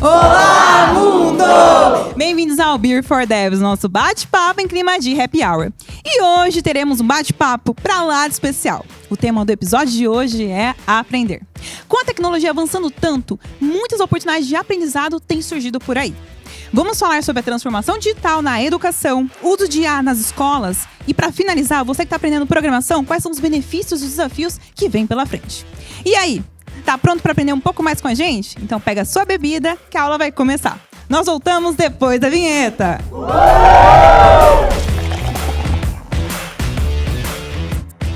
Olá, mundo! Bem-vindos ao Beer for Devs, nosso bate-papo em clima de happy hour. E hoje teremos um bate-papo pra lá de especial. O tema do episódio de hoje é aprender. Com a tecnologia avançando tanto, muitas oportunidades de aprendizado têm surgido por aí. Vamos falar sobre a transformação digital na educação, uso de IA nas escolas e, para finalizar, você que está aprendendo programação, quais são os benefícios e os desafios que vêm pela frente. E aí, tá pronto para aprender um pouco mais com a gente? Então pega a sua bebida que a aula vai começar. Nós voltamos depois da vinheta.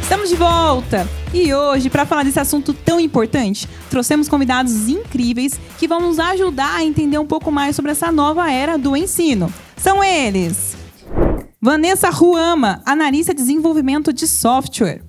Estamos de volta! E hoje, para falar desse assunto tão importante, trouxemos convidados incríveis que vão nos ajudar a entender um pouco mais sobre essa nova era do ensino. São eles: Vanessa Ruama, analista de desenvolvimento de software;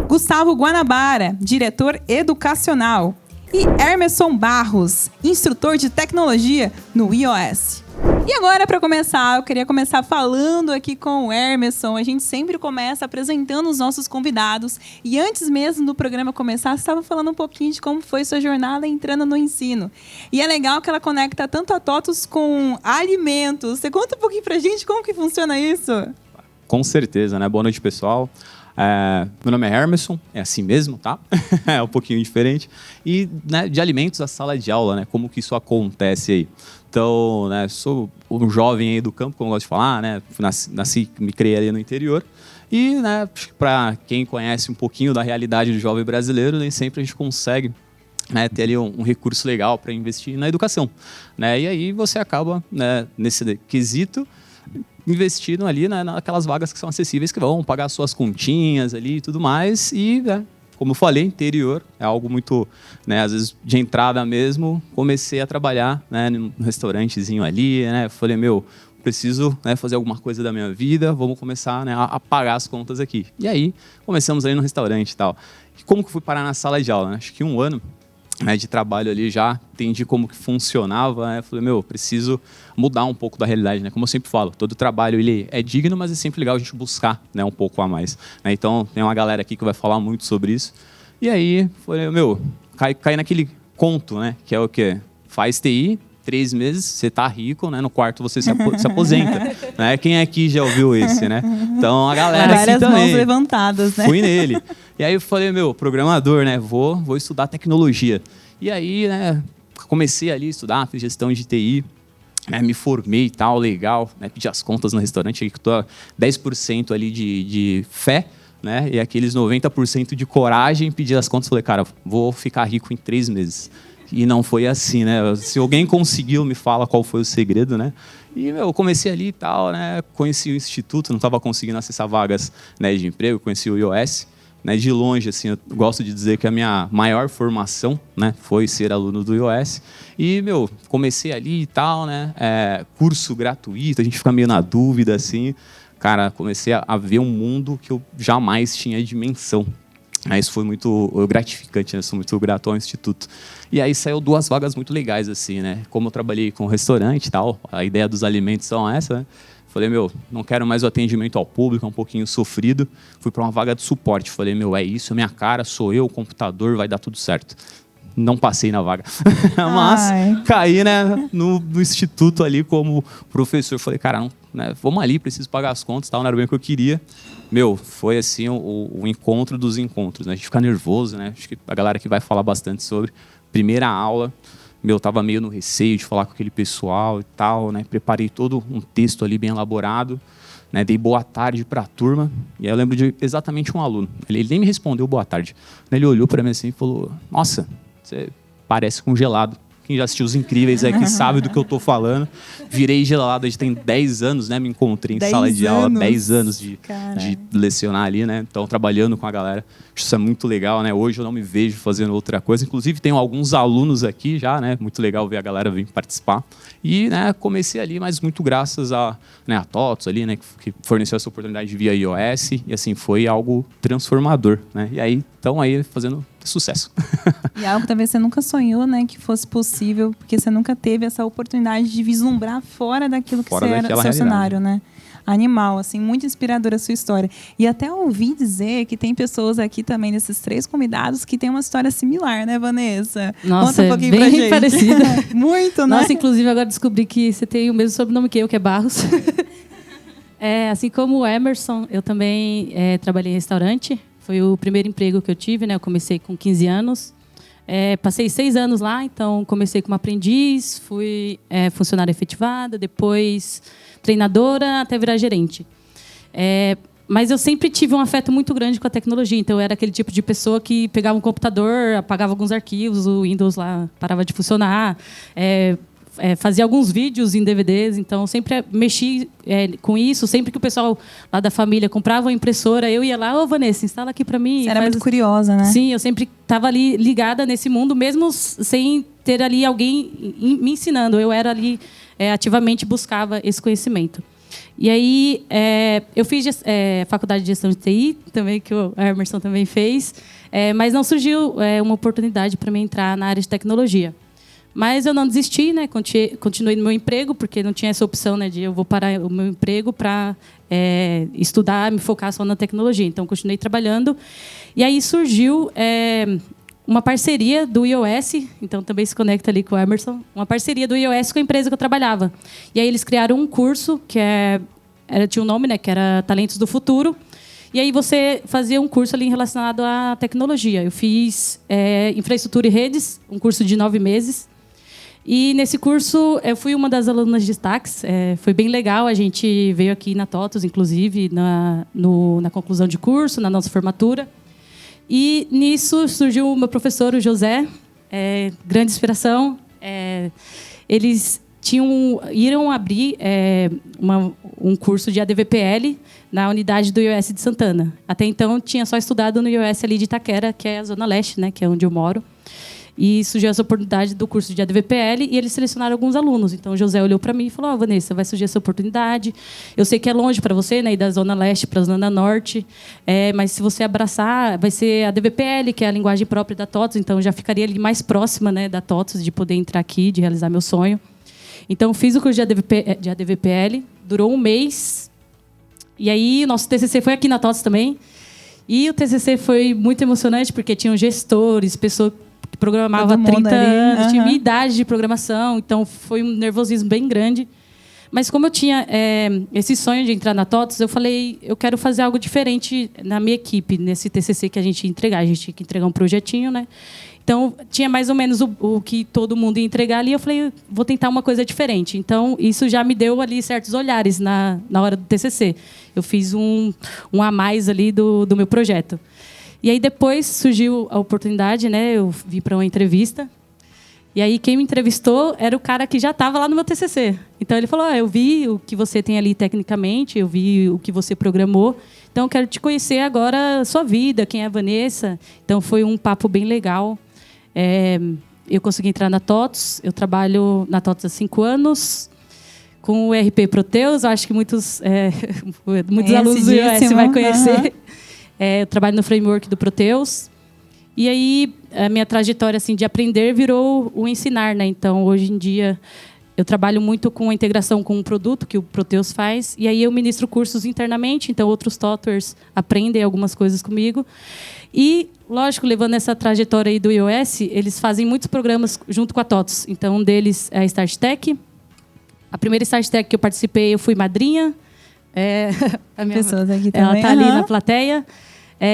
Gustavo Guanabara, diretor educacional; e Hermeson Barros, instrutor de tecnologia no iOS. E agora, para começar, eu queria começar falando aqui com o Hermeson. A gente sempre começa apresentando os nossos convidados. E antes mesmo do programa começar, você estava falando um pouquinho de como foi sua jornada entrando no ensino. E é legal que ela conecta tanto a TOTUS com alimentos. Você conta um pouquinho pra gente como que funciona isso? Com certeza, né? Boa noite, pessoal. Meu nome é Hermeson, é assim mesmo, tá? É um pouquinho diferente. E, né, de alimentos à sala de aula, né? Como que isso acontece aí? Então, né, sou um jovem aí do campo, como eu gosto de falar, né? Nasci, me criei ali no interior. E, né, para quem conhece um pouquinho da realidade do jovem brasileiro, nem sempre a gente consegue, né, ter ali um recurso legal para investir na educação, né? E aí você acaba, né, nesse quesito, investindo ali, né, naquelas vagas que são acessíveis, que vão pagar suas continhas ali e tudo mais. E, né, como eu falei, interior é algo muito, né, às vezes de entrada mesmo, comecei a trabalhar, né, num restaurantezinho ali, né, falei, preciso, né, fazer alguma coisa da minha vida, vamos começar, né, a pagar as contas aqui. E aí, começamos aí no restaurante e tal. E como que fui parar na sala de aula, né? Acho que 1 ano, né, de trabalho ali, já entendi como que funcionava, né? Falei, preciso mudar um pouco da realidade, né? Como eu sempre falo, todo trabalho ele é digno, mas é sempre legal a gente buscar, né, um pouco a mais, né? Então, tem uma galera aqui que vai falar muito sobre isso. E aí, falei, cai naquele conto, né? Que é o quê? Faz TI, 3 meses, você tá rico, né? No quarto você se aposenta, né? Quem aqui já ouviu esse, né? Então, a galera aqui também. Várias mãos levantadas, né? Fui nele. E aí eu falei, programador, né? Vou estudar tecnologia. E aí, né, comecei ali a estudar, fiz gestão de TI, né, me formei e tal, legal, né, pedi as contas no restaurante, aí que eu tô 10% ali de fé, né, e aqueles 90% de coragem, pedi as contas, falei, cara, vou ficar rico em 3 meses. E não foi assim, né? Se alguém conseguiu, me fala qual foi o segredo, né? E, eu comecei ali e tal, né? Conheci o instituto, não estava conseguindo acessar vagas, né, de emprego, conheci o iOS. Né, de longe, assim, eu gosto de dizer que a minha maior formação, né, foi ser aluno do iOS. E, comecei ali e tal, né, curso gratuito, a gente fica meio na dúvida, assim. Cara, comecei a ver um mundo que eu jamais tinha dimensão. Isso foi muito gratificante, né? Sou muito grato ao Instituto. E aí saiu 2 vagas muito legais, assim, né? Como eu trabalhei com restaurante e tal, a ideia dos alimentos são essa, né? Falei, não quero mais o atendimento ao público, é um pouquinho sofrido. Fui para uma vaga de suporte. Falei, é isso, é minha cara, sou eu, o computador, vai dar tudo certo. Não passei na vaga. Mas caí, né, no instituto ali como professor. Falei, cara, né, vamos ali, preciso pagar as contas, tal, não era bem o que eu queria. Foi assim o encontro dos encontros, né? A gente fica nervoso, né? Acho que a galera que vai falar bastante sobre primeira aula. Tava meio no receio de falar com aquele pessoal e tal, né? Preparei todo um texto ali bem elaborado, né? Dei boa tarde para a turma. E aí eu lembro de exatamente um aluno. Ele nem me respondeu boa tarde. Ele olhou para mim assim e falou, nossa, você parece congelado. Quem já assistiu Os Incríveis aqui sabe do que eu tô falando. Virei gelado, a gente tem 10 anos, né? Me encontrei em sala de aula, 10 anos de lecionar ali, né? Então, trabalhando com a galera. Isso é muito legal, né? Hoje eu não me vejo fazendo outra coisa. Inclusive, tenho alguns alunos aqui já, né? Muito legal ver a galera vir participar. E, né, comecei ali, mas muito graças a TOTUS ali, né? Que forneceu essa oportunidade via iOS. E, assim, foi algo transformador, né? E aí, estão aí fazendo sucesso. E algo que talvez você nunca sonhou, né, que fosse possível, porque você nunca teve essa oportunidade de vislumbrar fora daquilo que Fora você era, daquela seu realidade. cenário, né? Animal, assim, muito inspiradora a sua história. E até ouvi dizer que tem pessoas aqui também, desses 3 convidados, que tem uma história similar, né, Vanessa? Nossa, Conta um pouquinho bem pra gente. parecida. Muito, né? Nossa, inclusive agora descobri que você tem o mesmo sobrenome que é Barros. Assim como o Emerson, eu também trabalhei em restaurante. Foi o primeiro emprego que eu tive, né? Eu comecei com 15 anos. Passei 6 anos lá, então comecei como aprendiz, fui funcionária efetivada, depois treinadora, até virar gerente. Mas eu sempre tive um afeto muito grande com a tecnologia, então eu era aquele tipo de pessoa que pegava um computador, apagava alguns arquivos, o Windows lá parava de funcionar, fazia alguns vídeos em DVDs, então sempre mexi com isso. Sempre que o pessoal lá da família comprava uma impressora, eu ia lá, Vanessa, instala aqui para mim. Você era muito curiosa, né? Sim, eu sempre estava ali ligada nesse mundo, mesmo sem ter ali alguém me ensinando. Eu era ali, ativamente buscava esse conhecimento. E aí, eu fiz faculdade de gestão de TI, também, que o Emerson também fez, mas não surgiu uma oportunidade para mim entrar na área de tecnologia. Mas eu não desisti, né? Continuei no meu emprego, porque não tinha essa opção, né, de eu vou parar o meu emprego para estudar, me focar só na tecnologia. Então, continuei trabalhando. E aí surgiu uma parceria do iOS, então também se conecta ali com o Emerson, uma parceria do iOS com a empresa que eu trabalhava. E aí eles criaram um curso que tinha um nome, né, que era Talentos do Futuro. E aí você fazia um curso ali relacionado à tecnologia. Eu fiz infraestrutura e redes, um curso de 9 meses. E nesse curso eu fui uma das alunas de destaques. Foi bem legal. A gente veio aqui na TOTUS, inclusive, na conclusão de curso, na nossa formatura. E nisso surgiu o meu professor, o José, grande inspiração. Eles iram abrir um curso de ADVPL na unidade do iOS de Santana. Até então, eu tinha só estudado no iOS ali de Itaquera, que é a Zona Leste, né, que é onde eu moro. E surgiu essa oportunidade do curso de ADVPL e eles selecionaram alguns alunos. Então, o José olhou para mim e falou, Vanessa, vai surgir essa oportunidade. Eu sei que é longe para você, né, ir da Zona Leste para a Zona Norte, mas se você abraçar, vai ser a ADVPL, que é a linguagem própria da TOTUS, então já ficaria ali mais próxima, né, da TOTUS, de poder entrar aqui, de realizar meu sonho. Então, fiz o curso de ADVPL, durou 1 mês. E aí, o nosso TCC foi aqui na TOTUS também. E o TCC foi muito emocionante, porque tinham gestores, pessoas que programavam há 30 anos, tinha minha idade de programação, então foi um nervosismo bem grande. Mas como eu tinha esse sonho de entrar na TOTUS, eu falei, eu quero fazer algo diferente na minha equipe, nesse TCC que a gente ia entregar. A gente tinha que entregar um projetinho, né? Então, tinha mais ou menos o que todo mundo ia entregar ali. Eu falei, vou tentar uma coisa diferente. Então, isso já me deu ali certos olhares na hora do TCC. Eu fiz um a mais ali do meu projeto. E aí, depois, surgiu a oportunidade, né? Eu vim para uma entrevista. E aí, quem me entrevistou era o cara que já estava lá no meu TCC. Então, ele falou, eu vi o que você tem ali tecnicamente, eu vi o que você programou. Então, eu quero te conhecer agora a sua vida, quem é a Vanessa. Então, foi um papo bem legal. Eu consegui entrar na TOTUS. Eu trabalho na TOTUS há 5 anos. Com o ERP Proteus, eu acho que muitos alunos do iOS vão conhecer. Eu trabalho no framework do Proteus. E aí, a minha trajetória assim, de aprender virou o ensinar, né? Então, hoje em dia, eu trabalho muito com a integração com um produto que o Proteus faz. E aí, eu ministro cursos internamente. Então, outros TOTWers aprendem algumas coisas comigo. E, lógico, levando essa trajetória aí do iOS, eles fazem muitos programas junto com a TOTUS. Então, um deles é a StartTech. A primeira StartTech que eu participei, eu fui madrinha. A minha, pessoas aqui também. ela está ali na plateia.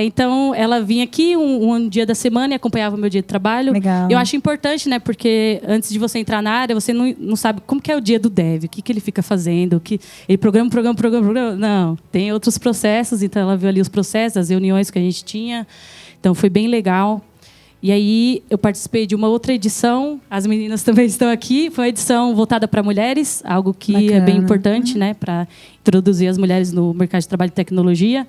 Então, ela vinha aqui um dia da semana e acompanhava o meu dia de trabalho. Legal. Eu acho importante, né? Porque antes de você entrar na área, você não sabe como que é o dia do dev, o que ele fica fazendo, ele programa. Não, tem outros processos. Então, ela viu ali os processos, as reuniões que a gente tinha. Então, foi bem legal. E aí, eu participei de uma outra edição. As meninas também estão aqui. Foi uma edição voltada para mulheres, algo que Bacana. É bem importante, né? Para introduzir as mulheres no mercado de trabalho de tecnologia.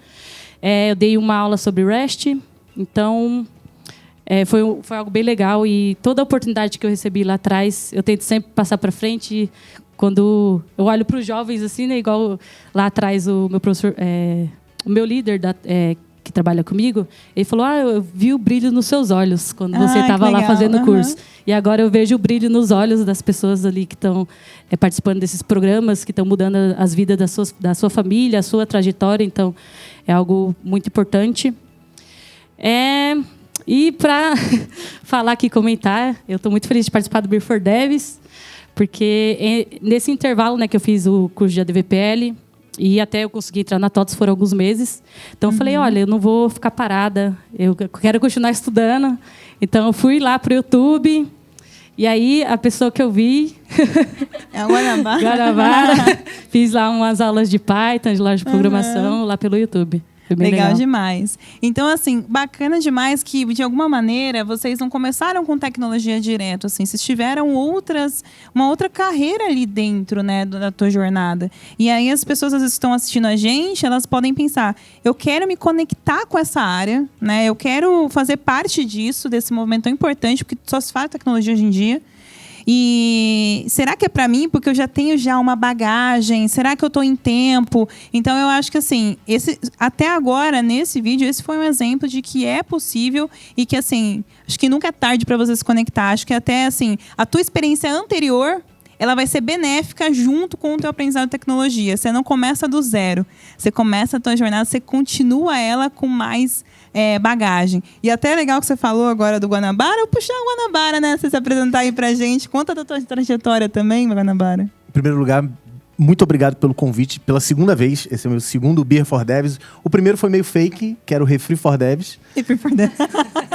Eu dei uma aula sobre REST, então foi algo bem legal. E toda a oportunidade que eu recebi lá atrás, eu tento sempre passar para frente. Quando eu olho para os jovens, assim, né, igual lá atrás o meu professor, o meu líder, que trabalha comigo, ele falou, eu vi o brilho nos seus olhos quando você estava lá fazendo o curso. E agora eu vejo o brilho nos olhos das pessoas ali que estão participando desses programas, que estão mudando as vidas da sua família, a sua trajetória. Então, é algo muito importante. E para falar aqui, comentar, eu estou muito feliz de participar do Beer for Devs, porque nesse intervalo, né, que eu fiz o curso de ADVPL, e até eu consegui entrar na TOTS foram alguns meses. Então, eu falei, olha, eu não vou ficar parada, eu quero continuar estudando. Então, eu fui lá para o YouTube, e aí a pessoa que eu vi... É o Guanabara. Guanabara. Fiz lá umas aulas de Python, de loja de programação, lá pelo YouTube. Legal demais. Então, assim, bacana demais que, de alguma maneira, vocês não começaram com tecnologia direto, assim. Vocês tiveram uma outra carreira ali dentro, né, da tua jornada. E aí as pessoas, às vezes, estão assistindo a gente, elas podem pensar, eu quero me conectar com essa área, né? Eu quero fazer parte disso, desse movimento tão importante, porque só se fala tecnologia hoje em dia. E será que é para mim? Porque eu já tenho uma bagagem. Será que eu estou em tempo? Então, eu acho que, assim, até agora, nesse vídeo, esse foi um exemplo de que é possível e que, assim, acho que nunca é tarde para você se conectar. Acho que até, assim, a tua experiência anterior, ela vai ser benéfica junto com o teu aprendizado de tecnologia. Você não começa do zero. Você começa a tua jornada, você continua ela com mais bagagem. E até é legal que você falou agora do Guanabara. Eu puxar o Guanabara, né? Você se apresentar aí pra gente. Conta da tua trajetória também, Guanabara. Em primeiro lugar, muito obrigado pelo convite. Pela segunda vez, esse é o meu segundo Beer for Devs. O primeiro foi meio fake, que era o Refri for Devs. Refri for Devs.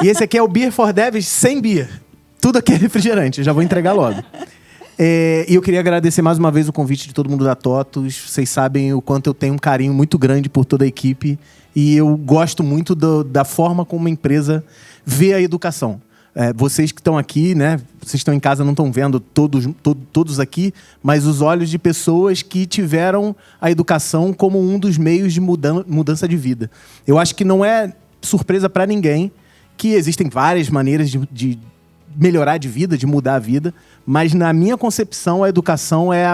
E esse aqui é o Beer for Devs sem beer. Tudo aqui é refrigerante, eu já vou entregar logo. E eu queria agradecer mais uma vez o convite de todo mundo da TOTUS. Vocês sabem o quanto eu tenho um carinho muito grande por toda a equipe. E eu gosto muito da forma como uma empresa vê a educação. Vocês que estão aqui, né? Vocês estão em casa, não estão vendo todos aqui, mas os olhos de pessoas que tiveram a educação como um dos meios de mudança de vida. Eu acho que não é surpresa para ninguém que existem várias maneiras de melhorar de vida, de mudar a vida, mas na minha concepção a educação é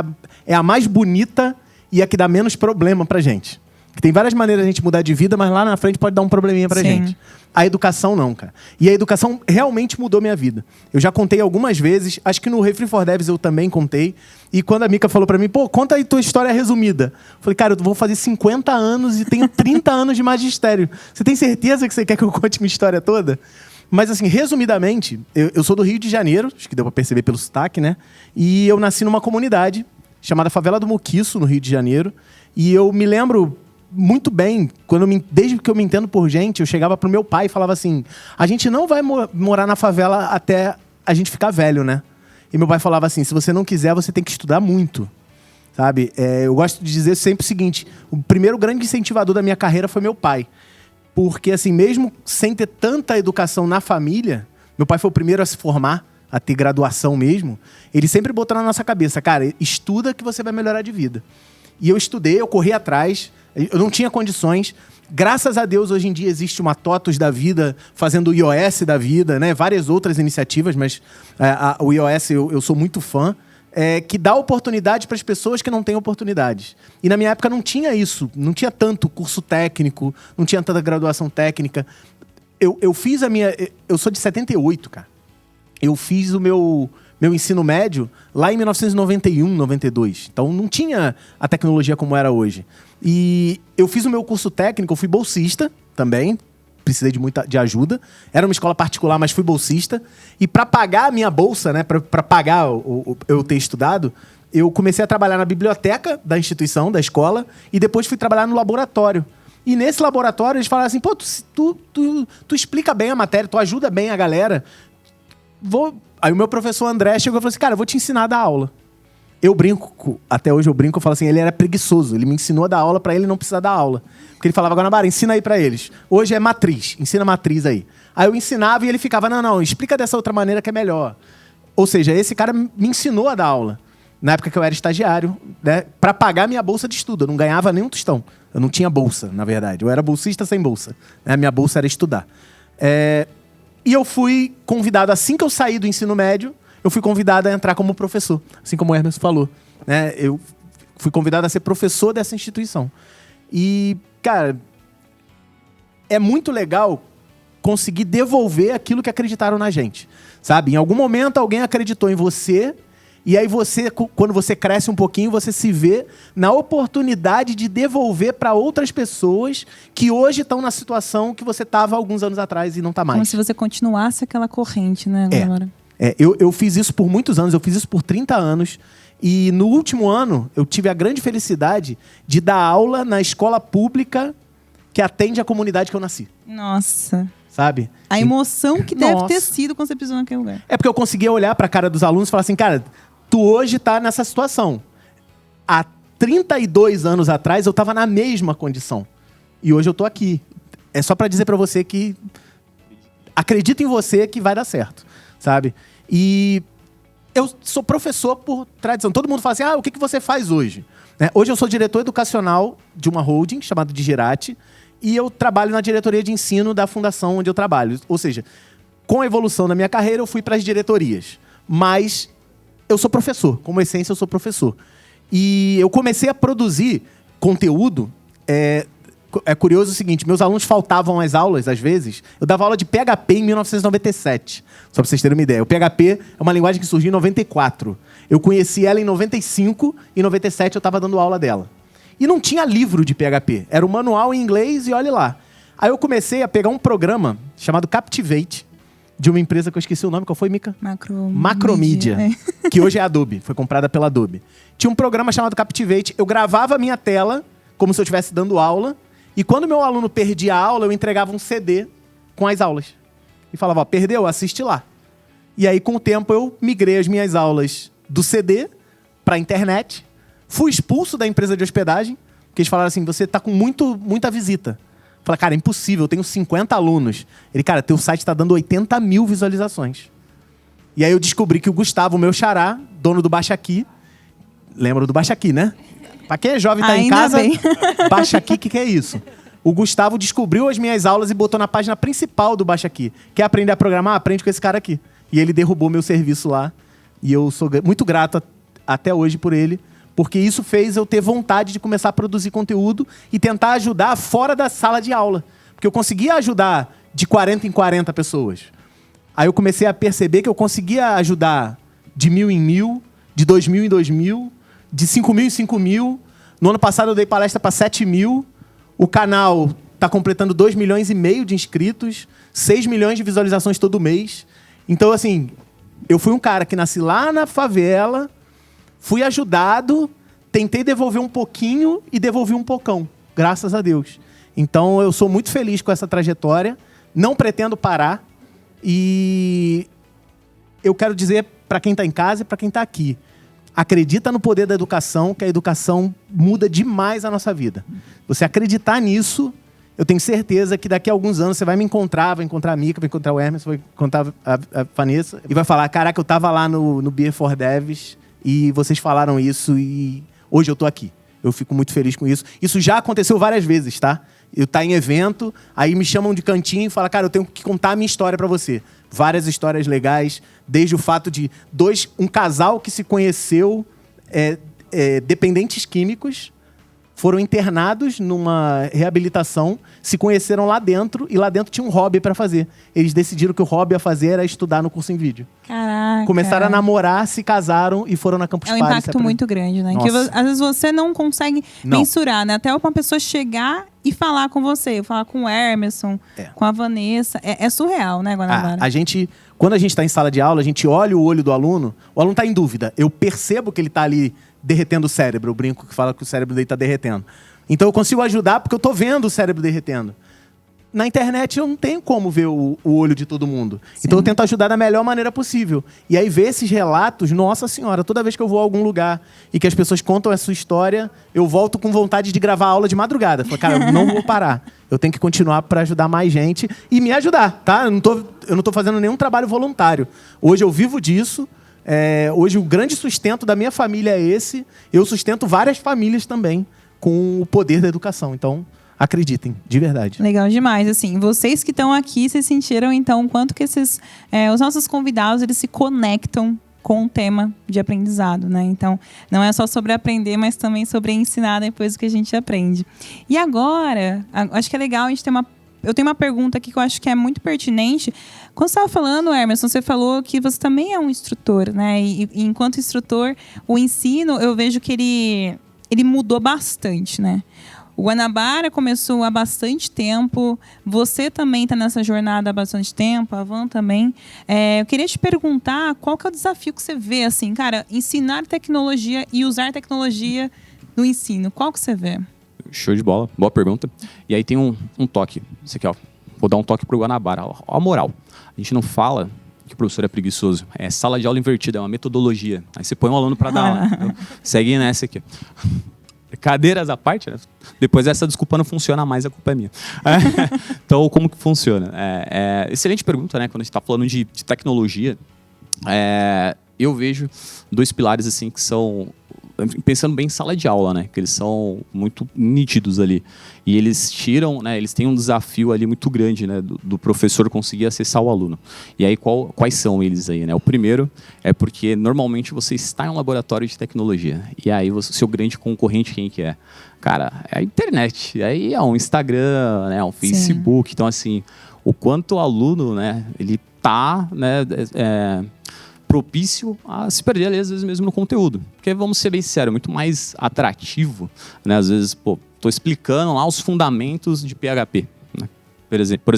a mais bonita e a que dá menos problema pra gente. Tem várias maneiras de a gente mudar de vida, mas lá na frente pode dar um probleminha pra gente. A educação não, cara. E a educação realmente mudou minha vida. Eu já contei algumas vezes, acho que no Refri for Devs eu também contei, e quando a Mica falou pra mim, conta aí tua história resumida. Eu falei, cara, eu vou fazer 50 anos e tenho 30 anos de magistério. Você tem certeza que você quer que eu conte minha história toda? Mas, assim, resumidamente, eu sou do Rio de Janeiro, acho que deu pra perceber pelo sotaque, né? E eu nasci numa comunidade chamada Favela do Muquiço, no Rio de Janeiro. E eu me lembro muito bem, desde que eu me entendo por gente, eu chegava pro meu pai e falava assim, a gente não vai morar na favela até a gente ficar velho, né? E meu pai falava assim, se você não quiser, você tem que estudar muito, sabe? Eu gosto de dizer sempre o seguinte, o primeiro grande incentivador da minha carreira foi meu pai. Porque, assim, mesmo sem ter tanta educação na família, meu pai foi o primeiro a se formar, a ter graduação mesmo, ele sempre botou na nossa cabeça, cara, estuda que você vai melhorar de vida. E eu estudei, eu corri atrás, eu não tinha condições. Graças a Deus, hoje em dia, existe uma TOTUS da vida, fazendo o iOS da vida, né? Várias outras iniciativas, mas o iOS eu sou muito fã. Que dá oportunidade para as pessoas que não têm oportunidades. E na minha época não tinha isso, não tinha tanto curso técnico, não tinha tanta graduação técnica. Eu fiz eu sou de 78, cara. Eu fiz o meu ensino médio lá em 1991, 92. Então não tinha a tecnologia como era hoje. E eu fiz o meu curso técnico, eu fui bolsista também, precisei de ajuda. Era uma escola particular, mas fui bolsista. E para pagar a minha bolsa, né, para pagar eu ter estudado, eu comecei a trabalhar na biblioteca da instituição, da escola, e depois fui trabalhar no laboratório. E nesse laboratório eles falaram assim, pô, tu explica bem a matéria, tu ajuda bem a galera. Aí o meu professor André chegou e falou assim, cara, eu vou te ensinar a dar aula. Eu brinco, até hoje eu falo assim, ele era preguiçoso, ele me ensinou a dar aula para ele não precisar dar aula. Porque ele falava, Guanabara, ensina aí para eles. Hoje é matriz, ensina matriz aí. Aí eu ensinava e ele ficava, não, explica dessa outra maneira que é melhor. Ou seja, esse cara me ensinou a dar aula. Na época que eu era estagiário, né, para pagar minha bolsa de estudo. Eu não ganhava nem um tostão. Eu não tinha bolsa, na verdade. Eu era bolsista sem bolsa. A minha bolsa era estudar. E eu fui convidado, assim que eu saí do ensino médio, eu fui convidado a entrar como professor, assim como o Hermes falou. Né? Eu fui convidado a ser professor dessa instituição. E, cara, é muito legal conseguir devolver aquilo que acreditaram na gente, sabe? Em algum momento alguém acreditou em você e aí você, quando você cresce um pouquinho, você se vê na oportunidade de devolver para outras pessoas que hoje estão na situação que você estava alguns anos atrás e não está mais. Como se você continuasse aquela corrente, né, agora? Eu fiz isso por muitos anos, eu fiz isso por 30 anos. E no último ano, eu tive a grande felicidade de dar aula na escola pública que atende a comunidade que eu nasci. Nossa. Sabe? A emoção que deve Nossa. ter sido quando você pisou naquele lugar. É porque eu conseguia olhar para a cara dos alunos e falar assim, cara, tu hoje tá nessa situação. Há 32 anos atrás, eu estava na mesma condição. E hoje eu tô aqui. É só para dizer para você que acredita em você que vai dar certo, sabe? E eu sou professor por tradição. Todo mundo fala assim, o que você faz hoje? Hoje eu sou diretor educacional de uma holding chamada Digirati e eu trabalho na diretoria de ensino da fundação onde eu trabalho. Ou seja, com a evolução da minha carreira, eu fui para as diretorias. Mas eu sou professor. Como essência, eu sou professor. E eu comecei a produzir conteúdo. É curioso o seguinte, meus alunos faltavam às aulas, às vezes. Eu dava aula de PHP em 1997, só para vocês terem uma ideia. O PHP é uma linguagem que surgiu em 94. Eu conheci ela em 95 e em 97 eu estava dando aula dela. E não tinha livro de PHP, era um manual em inglês e olhe lá. Aí eu comecei a pegar um programa chamado Captivate, de uma empresa que eu esqueci o nome, qual foi, Mica? Macromedia, que hoje é Adobe, foi comprada pela Adobe. Tinha um programa chamado Captivate, eu gravava a minha tela, como se eu estivesse dando aula, e quando meu aluno perdia a aula, eu entregava um CD com as aulas. E falava, perdeu? Assiste lá. E aí, com o tempo, eu migrei as minhas aulas do CD para a internet. Fui expulso da empresa de hospedagem, porque eles falaram assim, você está com muita visita. Eu falei, cara, é impossível, eu tenho 50 alunos. Ele, cara, teu site está dando 80 mil visualizações. E aí eu descobri que o Gustavo, meu xará, dono do Baixa Aqui, lembra do Baixa Aqui, né? Pra quem é jovem e tá em casa, Baixa Aqui, o que é isso? O Gustavo descobriu as minhas aulas e botou na página principal do Baixa Aqui. Quer aprender a programar? Aprende com esse cara aqui. E ele derrubou meu serviço lá. E eu sou muito grato até hoje por ele, porque isso fez eu ter vontade de começar a produzir conteúdo e tentar ajudar fora da sala de aula. Porque eu conseguia ajudar de 40 em 40 pessoas. Aí eu comecei a perceber que eu conseguia ajudar de 1.000 em 1.000, de 2.000 em 2.000, de 5.000 em 5.000. No ano passado eu dei palestra para 7.000. O canal está completando 2,5 milhões de inscritos, 6 milhões de visualizações todo mês. Então, assim, eu fui um cara que nasci lá na favela, fui ajudado, tentei devolver um pouquinho e devolvi um pocão, graças a Deus. Então, eu sou muito feliz com essa trajetória, não pretendo parar. E eu quero dizer para quem está em casa e para quem está aqui, acredita no poder da educação, que a educação muda demais a nossa vida. Você acreditar nisso, eu tenho certeza que daqui a alguns anos você vai me encontrar, vai encontrar a Mica, vai encontrar o Hermes, vai encontrar a Vanessa e vai falar, caraca, eu estava lá no Beer for Devs e vocês falaram isso e hoje eu estou aqui. Eu fico muito feliz com isso. Isso já aconteceu várias vezes, tá? Eu tá em evento, aí me chamam de cantinho e falam, cara, eu tenho que contar a minha história para você. Várias histórias legais, desde o fato de um casal que se conheceu, dependentes químicos, foram internados numa reabilitação, se conheceram lá dentro e lá dentro tinha um hobby para fazer. Eles decidiram que o hobby a fazer era estudar no curso em vídeo. Caraca. Começaram a namorar, se casaram e foram na Campus Party. É um impacto muito grande, né? Que às vezes você não consegue mensurar, né? Até uma pessoa chegar e falar com você, falar com o Emerson, com a Vanessa. É surreal, né, Guanabara? Quando a gente está em sala de aula, a gente olha o olho do aluno, o aluno está em dúvida. Eu percebo que ele está ali derretendo o cérebro. Eu brinco que fala que o cérebro dele está derretendo. Então eu consigo ajudar porque eu estou vendo o cérebro derretendo. Na internet eu não tenho como ver o olho de todo mundo. Sim. Então eu tento ajudar da melhor maneira possível. E aí ver esses relatos, nossa senhora, toda vez que eu vou a algum lugar e que as pessoas contam a sua história, eu volto com vontade de gravar aula de madrugada. Falo, cara, eu não vou parar. Eu tenho que continuar para ajudar mais gente e me ajudar, tá? Eu não tô fazendo nenhum trabalho voluntário. Hoje eu vivo disso. Hoje o grande sustento da minha família é esse. Eu sustento várias famílias também com o poder da educação. Então, acreditem, de verdade. Legal demais. Assim, vocês que estão aqui, vocês sentiram, então, quanto que os nossos convidados, eles se conectam com o tema de aprendizado, né? Então, não é só sobre aprender, mas também sobre ensinar depois do que a gente aprende. E agora, acho que é legal a gente ter uma eu tenho uma pergunta aqui que eu acho que é muito pertinente. Quando você estava falando, Emerson, você falou que você também é um instrutor, né? E enquanto instrutor, o ensino, eu vejo que ele mudou bastante, né? O Guanabara começou há bastante tempo. Você também está nessa jornada há bastante tempo. A Van também. Eu queria te perguntar qual que é o desafio que você vê, assim, cara, ensinar tecnologia e usar tecnologia no ensino. Qual que você vê? Show de bola. Boa pergunta. E aí tem um toque. Isso aqui, ó. Vou dar um toque pro Guanabara. Ó, a moral. A gente não fala que o professor é preguiçoso. É sala de aula invertida, é uma metodologia. Aí você põe um aluno para dar aula. Então, segue nessa aqui. Cadeiras à parte, né? Depois essa desculpa não funciona mais, a culpa é minha. Então, como que funciona? Excelente pergunta, né? Quando a gente está falando de tecnologia, eu vejo 2 pilares assim que são, pensando bem em sala de aula, né? Que eles são muito nítidos ali. E eles tiram, né? Eles têm um desafio ali muito grande, né? Do professor conseguir acessar o aluno. E aí, quais são eles aí, né? O primeiro é porque, normalmente, você está em um laboratório de tecnologia. E aí, o seu grande concorrente, quem que é? Cara, é a internet. E aí, é um Instagram, né? Um Facebook. Sim. Então, assim, o quanto o aluno, né? Ele tá, né? Propício a se perder ali, às vezes mesmo no conteúdo. Porque, vamos ser bem sinceros, é muito mais atrativo, né? Às vezes, estou explicando lá os fundamentos de PHP, né? Por exemplo.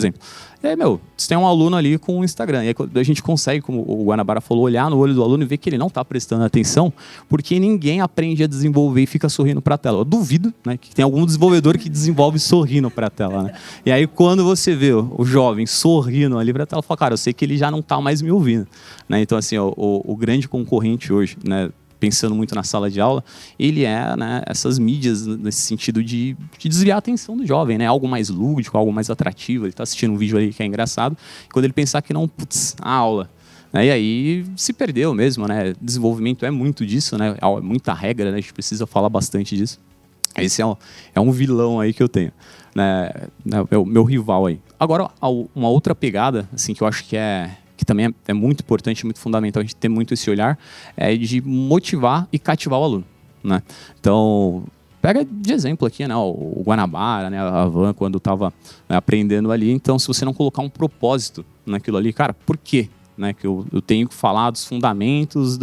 E aí, você tem um aluno ali com o Instagram. E aí a gente consegue, como o Guanabara falou, olhar no olho do aluno e ver que ele não está prestando atenção, porque ninguém aprende a desenvolver e fica sorrindo para a tela. Eu duvido, né, que tem algum desenvolvedor que desenvolve sorrindo para a tela, né? E aí, quando você vê o jovem sorrindo ali para a tela, fala, cara, eu sei que ele já não está mais me ouvindo, né? Então, assim, o grande concorrente hoje, né, pensando muito na sala de aula, ele né, essas mídias nesse sentido de desviar a atenção do jovem, né? Algo mais lúdico, algo mais atrativo. Ele está assistindo um vídeo ali que é engraçado, e quando ele pensar que não, a aula. Né? E aí se perdeu mesmo, né? Desenvolvimento é muito disso, né? É muita regra, né? A gente precisa falar bastante disso. Esse é um vilão aí que eu tenho, né? É o meu rival aí. Agora, uma outra pegada, assim, que eu acho que também é muito importante, muito fundamental a gente ter muito esse olhar, é de motivar e cativar o aluno, né? Então, pega de exemplo aqui, né, o Guanabara, né, a Van, quando estava, né, aprendendo ali. Então, se você não colocar um propósito naquilo ali, cara, por quê? Né, que eu tenho que falar dos fundamentos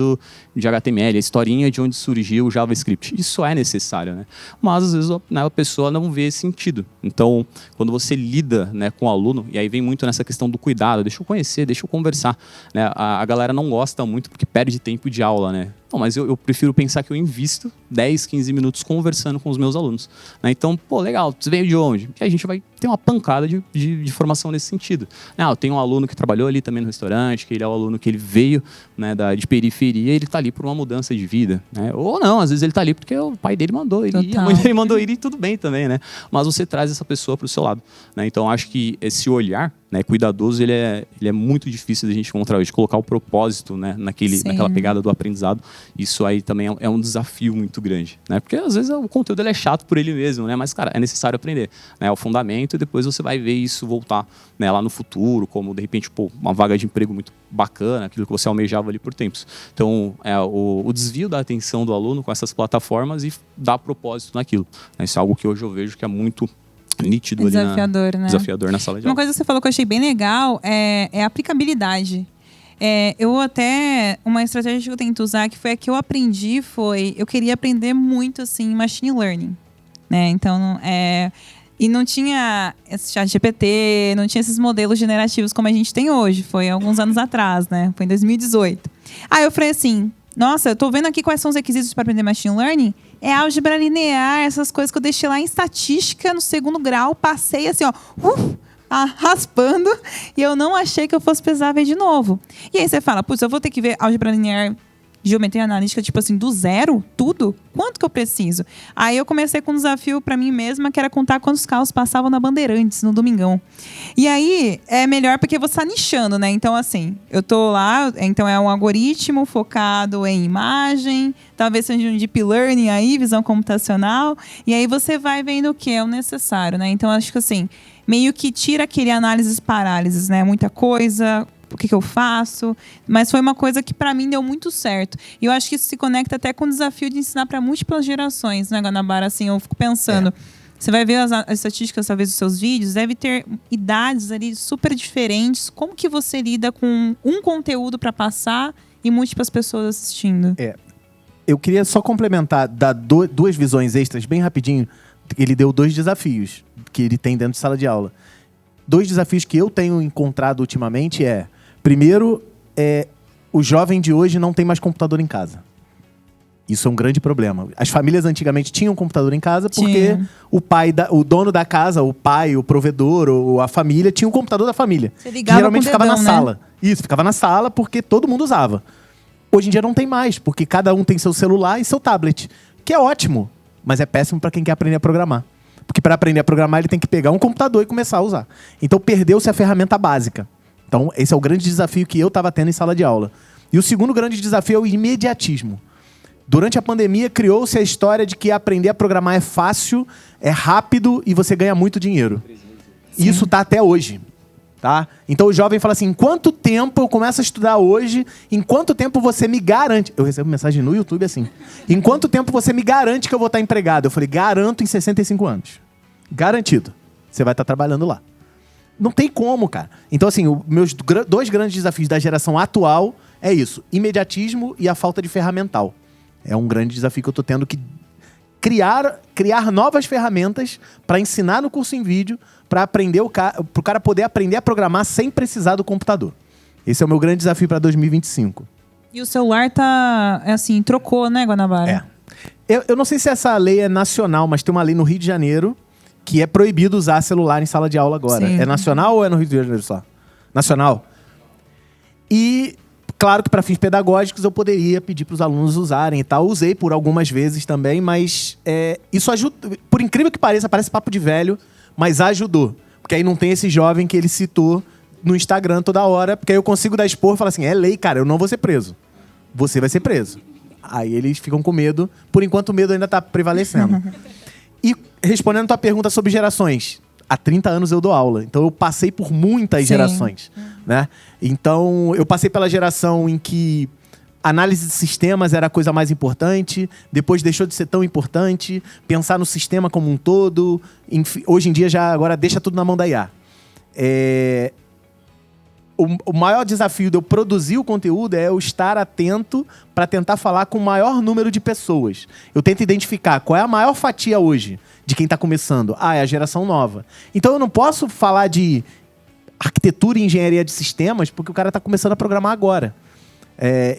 de HTML, a historinha de onde surgiu o JavaScript. Isso é necessário, né? Mas, às vezes, a pessoa não vê sentido. Então, quando você lida, né, com o aluno, e aí vem muito nessa questão do cuidado, deixa eu conhecer, deixa eu conversar. Né? A galera não gosta muito porque perde tempo de aula, né? Não, mas eu prefiro pensar que eu invisto 10, 15 minutos conversando com os meus alunos. Né? Então, legal, você veio de onde? E a gente vai ter uma pancada de formação nesse sentido. Eu tenho um aluno que trabalhou ali também no restaurante, que ele é o aluno que ele veio, né, de periferia, e ele está ali por uma mudança de vida. Né? Ou não, às vezes ele está ali porque o pai dele mandou ele ir, a mãe dele mandou ele, e tudo bem também, né? Mas você traz essa pessoa para o seu lado. Né? Então, acho que esse olhar, né, cuidadoso, ele é muito difícil da gente encontrar hoje, colocar o propósito, né, naquela pegada do aprendizado. Isso aí também é um desafio muito grande, né? Porque às vezes o conteúdo ele é chato por ele mesmo, né? Mas, cara, é necessário aprender, né? O fundamento, e depois você vai ver isso voltar, né, lá no futuro, como de repente uma vaga de emprego muito bacana, aquilo que você almejava ali por tempos. Então, o desvio da atenção do aluno com essas plataformas e dar propósito naquilo. Isso é algo que hoje eu vejo que é muito nítido desafiador, ali, né? Desafiador na sala de aula. Uma coisa que você falou que eu achei bem legal é a aplicabilidade. Uma estratégia que eu tento usar, que foi a que eu aprendi, eu queria aprender muito, assim, machine learning, né? Então, e não tinha esse chat GPT, não tinha esses modelos generativos como a gente tem hoje. Foi alguns anos atrás, né? Foi em 2018. Aí eu falei assim, nossa, eu tô vendo aqui quais são os requisitos para aprender machine learning. É álgebra linear, essas coisas que eu deixei lá em estatística no 2º grau, passei assim, ó, raspando, e eu não achei que eu fosse precisar ver de novo. E aí você fala, putz, eu vou ter que ver álgebra linear, geometria analítica, tipo assim, do zero, tudo? Quanto que eu preciso? Aí eu comecei com um desafio para mim mesma, que era contar quantos carros passavam na Bandeirantes no domingão. E aí é melhor porque você está nichando, né? Então, assim, eu tô lá, então é um algoritmo focado em imagem, talvez seja um deep learning aí, visão computacional, e aí você vai vendo o que é o necessário, né? Então, acho que assim, meio que tira aquele análises parálises, né? Muita coisa, o que eu faço, mas foi uma coisa que para mim deu muito certo. E eu acho que isso se conecta até com o desafio de ensinar para múltiplas gerações, né, Guanabara? Assim, eu fico pensando, Você vai ver as estatísticas, talvez, dos seus vídeos, deve ter idades ali super diferentes. Como que você lida com um conteúdo para passar e múltiplas pessoas assistindo? Eu queria só complementar, dar duas visões extras, bem rapidinho. Ele deu 2 desafios que ele tem dentro de sala de aula. 2 desafios que eu tenho encontrado ultimamente primeiro, o jovem de hoje não tem mais computador em casa. Isso é um grande problema. As famílias antigamente tinham computador em casa porque o dono da casa, o pai, o provedor, ou a família, tinha um computador da família. Você ligava geralmente com o ficava dedão, na sala. Isso, ficava na sala porque todo mundo usava. Hoje em dia não tem mais, porque cada um tem seu celular e seu tablet. Que é ótimo, mas é péssimo para quem quer aprender a programar. Porque para aprender a programar, ele tem que pegar um computador e começar a usar. Então perdeu-se a ferramenta básica. Então esse é o grande desafio que eu estava tendo em sala de aula. E o segundo grande desafio é o imediatismo. Durante a pandemia, criou-se a história de que aprender a programar é fácil, é rápido e você ganha muito dinheiro. E isso está até hoje. Tá? Então o jovem fala assim, em quanto tempo eu começo a estudar hoje? Em quanto tempo você me garante? Eu recebo mensagem no YouTube assim. Em quanto tempo você me garante que eu vou estar empregado? Eu falei, garanto em 65 anos. Garantido. Você vai estar trabalhando lá. Não tem como, cara. Então assim, meus 2 grandes desafios da geração atual é isso. Imediatismo e a falta de ferramental. É um grande desafio que eu estou tendo que criar novas ferramentas para ensinar no curso em vídeo, para o cara poder aprender a programar sem precisar do computador. Esse é o meu grande desafio para 2025. E o celular trocou, né, Guanabara? Eu não sei se essa lei é nacional, mas tem uma lei no Rio de Janeiro que é proibido usar celular em sala de aula agora. Sim. É nacional ou é no Rio de Janeiro só? Nacional. E claro que para fins pedagógicos eu poderia pedir para os alunos usarem e tal. Usei por algumas vezes também, mas isso ajuda. Por incrível que pareça, parece papo de velho, mas ajudou. Porque aí não tem esse jovem que ele citou no Instagram toda hora, porque aí eu consigo dar expor e falar assim, é lei, cara, eu não vou ser preso. Você vai ser preso. Aí eles ficam com medo. Por enquanto o medo ainda está prevalecendo. E respondendo a tua pergunta sobre gerações, há 30 anos eu dou aula, então eu passei por muitas gerações, né? Então eu passei pela geração em que análise de sistemas era a coisa mais importante, depois deixou de ser tão importante, pensar no sistema como um todo, enfim, hoje em dia já agora deixa tudo na mão da IA. O maior desafio de eu produzir o conteúdo é eu estar atento para tentar falar com o maior número de pessoas. Eu tento identificar qual é a maior fatia hoje de quem está começando. É a geração nova. Então eu não posso falar de arquitetura e engenharia de sistemas porque o cara está começando a programar agora.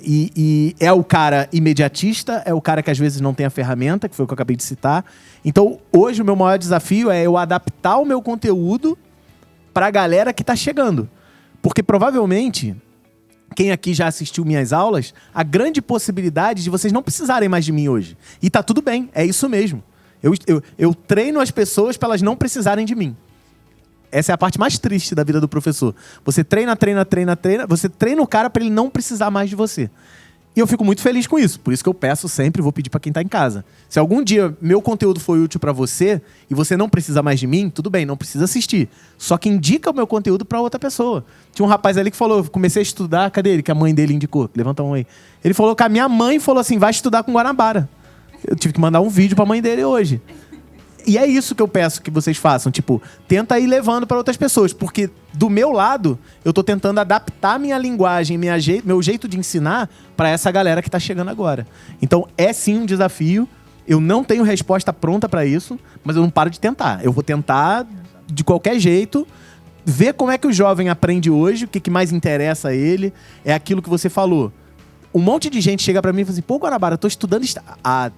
E é o cara imediatista, é o cara que às vezes não tem a ferramenta, que foi o que eu acabei de citar. Então hoje o meu maior desafio é eu adaptar o meu conteúdo para a galera que está chegando. Porque provavelmente, quem aqui já assistiu minhas aulas, a grande possibilidade de vocês não precisarem mais de mim hoje. E tá tudo bem, é isso mesmo. Eu treino as pessoas para elas não precisarem de mim. Essa é a parte mais triste da vida do professor. Você treina, você treina o cara para ele não precisar mais de você. E eu fico muito feliz com isso. Por isso que eu peço sempre, vou pedir para quem está em casa. Se algum dia meu conteúdo foi útil para você e você não precisa mais de mim, tudo bem, não precisa assistir. Só que indica o meu conteúdo para outra pessoa. Tinha um rapaz ali que falou, comecei a estudar, cadê ele? Que a mãe dele indicou. Levanta a mão aí. Ele falou que a minha mãe falou assim, vai estudar com Guanabara. Eu tive que mandar um vídeo para a mãe dele hoje. E é isso que eu peço que vocês façam. Tipo, tenta ir levando para outras pessoas. Porque do meu lado, eu tô tentando adaptar minha linguagem, meu jeito de ensinar para essa galera que tá chegando agora. Então, é sim um desafio. Eu não tenho resposta pronta para isso, mas eu não paro de tentar. Eu vou tentar, de qualquer jeito, ver como é que o jovem aprende hoje, o que mais interessa a ele. É aquilo que você falou. Um monte de gente chega para mim e fala assim, pô, Guanabara, eu tô estudando há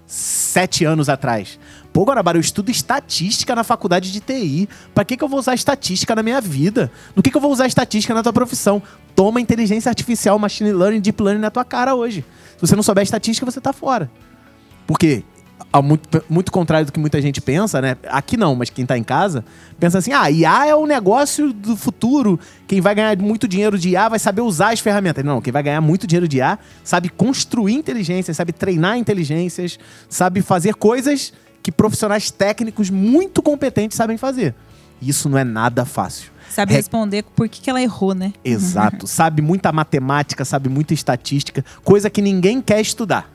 7 anos atrás. Pô, Guanabara, eu estudo estatística na faculdade de TI. Pra que eu vou usar estatística na minha vida? No que eu vou usar estatística na tua profissão? Toma inteligência artificial, machine learning, deep learning na tua cara hoje. Se você não souber estatística, você tá fora. Porque, muito contrário do que muita gente pensa, né? Aqui não, mas quem tá em casa, pensa assim, IA é o negócio do futuro. Quem vai ganhar muito dinheiro de IA vai saber usar as ferramentas. Não, quem vai ganhar muito dinheiro de IA sabe construir inteligências, sabe treinar inteligências, sabe fazer coisas que profissionais técnicos muito competentes sabem fazer. Isso não é nada fácil. Sabe responder por que ela errou, né? Exato. Sabe muita matemática, sabe muita estatística, coisa que ninguém quer estudar.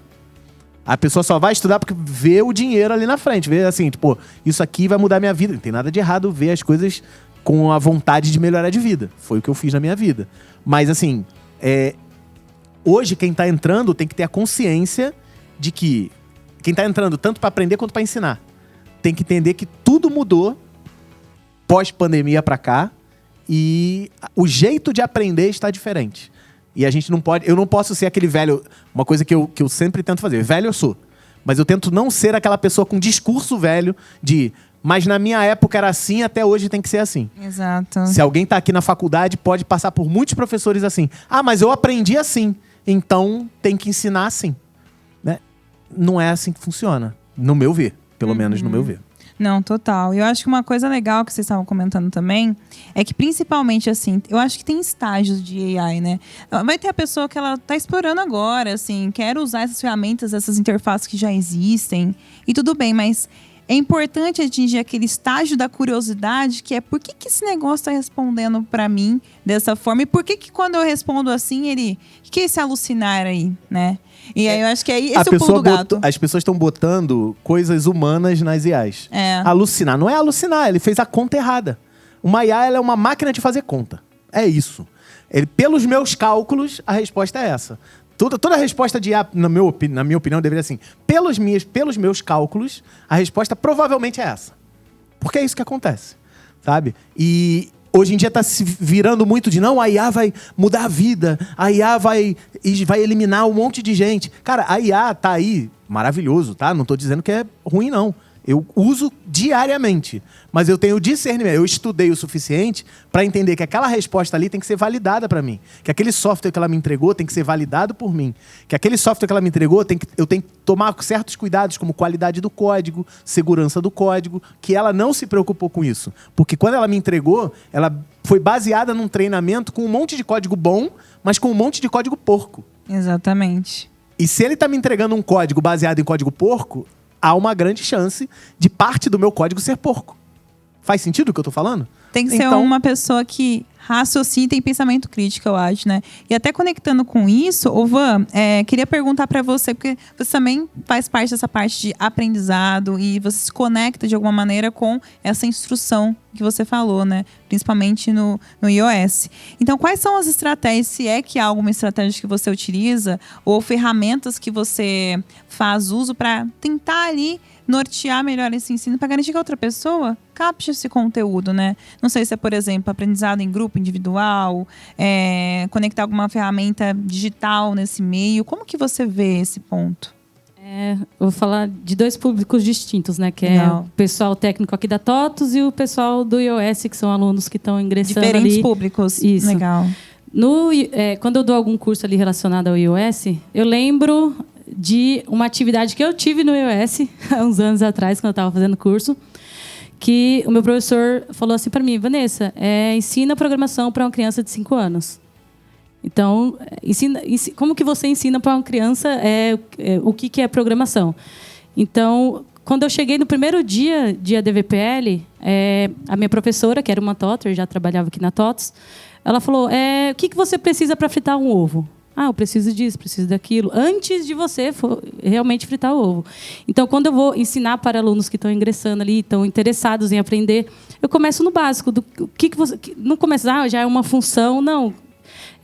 A pessoa só vai estudar porque vê o dinheiro ali na frente. Vê assim, tipo, isso aqui vai mudar minha vida. Não tem nada de errado ver as coisas com a vontade de melhorar de vida. Foi o que eu fiz na minha vida. Mas assim, hoje quem tá entrando tem que ter a consciência de que quem tá entrando tanto para aprender quanto para ensinar tem que entender que tudo mudou pós-pandemia para cá e o jeito de aprender está diferente. E a gente não pode... Eu não posso ser aquele velho... Uma coisa que eu sempre tento fazer. Velho eu sou. Mas eu tento não ser aquela pessoa com discurso velho de... Mas na minha época era assim, até hoje tem que ser assim. Exato. Se alguém tá aqui na faculdade, pode passar por muitos professores assim. Ah, mas eu aprendi assim. Então tem que ensinar assim. Né? Não é assim que funciona. No meu ver. Pelo menos no meu ver. Não, total. Eu acho que uma coisa legal que vocês estavam comentando também é que, principalmente, assim, eu acho que tem estágios de AI, né? Vai ter a pessoa que ela tá explorando agora, assim, quer usar essas ferramentas, essas interfaces que já existem, e tudo bem, mas é importante atingir aquele estágio da curiosidade, que é por que esse negócio tá respondendo para mim dessa forma, e por que quando eu respondo assim, ele... O que é esse alucinar aí, né? E aí eu acho que esse é o pulo do gato. As pessoas estão botando coisas humanas nas IAs. Alucinar. Não é alucinar, ele fez a conta errada. Uma IA ela é uma máquina de fazer conta. É isso. Pelos meus cálculos, a resposta é essa. Toda resposta de IA, na minha opinião, deveria ser assim. Pelos meus cálculos, a resposta provavelmente é essa. Porque é isso que acontece. Sabe? E... Hoje em dia está se virando muito de não, a IA vai mudar a vida, a IA vai eliminar um monte de gente. Cara, a IA tá aí, maravilhoso, tá? Não estou dizendo que é ruim, não. Eu uso diariamente, mas eu tenho discernimento. Eu estudei o suficiente para entender que aquela resposta ali tem que ser validada para mim. Que aquele software que ela me entregou tem que ser validado por mim. Que aquele software que ela me entregou, eu tenho que tomar certos cuidados, como qualidade do código, segurança do código, que ela não se preocupou com isso. Porque quando ela me entregou, ela foi baseada num treinamento com um monte de código bom, mas com um monte de código porco. Exatamente. E se ele está me entregando um código baseado em código porco, há uma grande chance de parte do meu código ser porco. Faz sentido o que eu tô falando? Tem que ser uma pessoa que raciocina e tem pensamento crítico, eu acho, né? E até conectando com isso, Van, queria perguntar para você, porque você também faz parte dessa parte de aprendizado e você se conecta de alguma maneira com essa instrução que você falou, né? Principalmente no iOS. Então, quais são as estratégias, se é que há alguma estratégia que você utiliza, ou ferramentas que você faz uso para tentar ali nortear melhor esse ensino, para garantir que a outra pessoa capte esse conteúdo, né? Não sei se é, por exemplo, aprendizado em grupo, individual, conectar alguma ferramenta digital nesse meio. Como que você vê esse ponto? Eu vou falar de dois públicos distintos, né? Que é o pessoal técnico aqui da TOTUS e o pessoal do iOS, que são alunos que estão ingressando diferentes ali. Públicos. Isso. Legal. Quando eu dou algum curso ali relacionado ao iOS, eu lembro de uma atividade que eu tive no iOS há uns anos atrás, quando eu estava fazendo curso, que o meu professor falou assim para mim: Vanessa, ensina programação para uma criança de 5 anos. Então, como que você ensina para uma criança o que é programação? Então, quando eu cheguei no primeiro dia de ADVPL, a minha professora, que era uma TOTUS, já trabalhava aqui na TOTUS, ela falou: o que você precisa para fritar um ovo? Eu preciso disso, preciso daquilo, antes de você realmente fritar o ovo. Então, quando eu vou ensinar para alunos que estão ingressando ali, estão interessados em aprender, eu começo no básico. Não começo, já é uma função, não.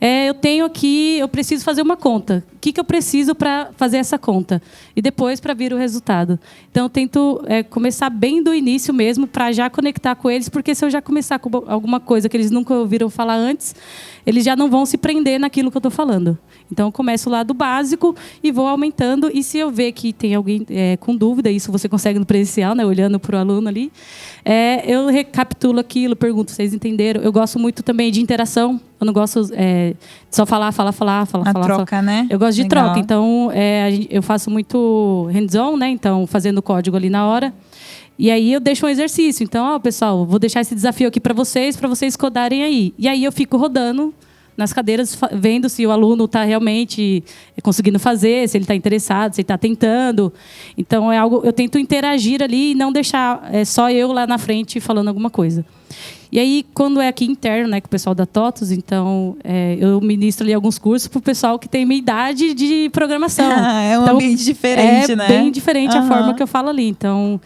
Eu tenho aqui, eu preciso fazer uma conta. O que eu preciso para fazer essa conta? E depois para vir o resultado. Então, eu tento começar bem do início mesmo, para já conectar com eles, porque se eu já começar com alguma coisa que eles nunca ouviram falar antes, eles já não vão se prender naquilo que eu estou falando. Então, eu começo lá do básico e vou aumentando. E se eu ver que tem alguém com dúvida, isso você consegue no presencial, né, olhando para o aluno ali, eu recapitulo aquilo, pergunto: vocês entenderam? Eu gosto muito também de interação. Eu não gosto de só falar. A troca, né? Eu gosto de Legal. troca. Então, eu faço muito hands-on, né? Então, fazendo o código ali na hora. E aí eu deixo um exercício. Então, pessoal, vou deixar esse desafio aqui para vocês codarem aí. E aí eu fico rodando nas cadeiras, vendo se o aluno está realmente conseguindo fazer, se ele está interessado, se ele está tentando. Então, é algo, eu tento interagir ali e não deixar só eu lá na frente falando alguma coisa. E aí, quando é aqui interno, né, com o pessoal da TOTUS, então, eu ministro ali alguns cursos para o pessoal que tem minha idade de programação. É um então, ambiente diferente, né? É bem diferente a forma que eu falo ali. Então,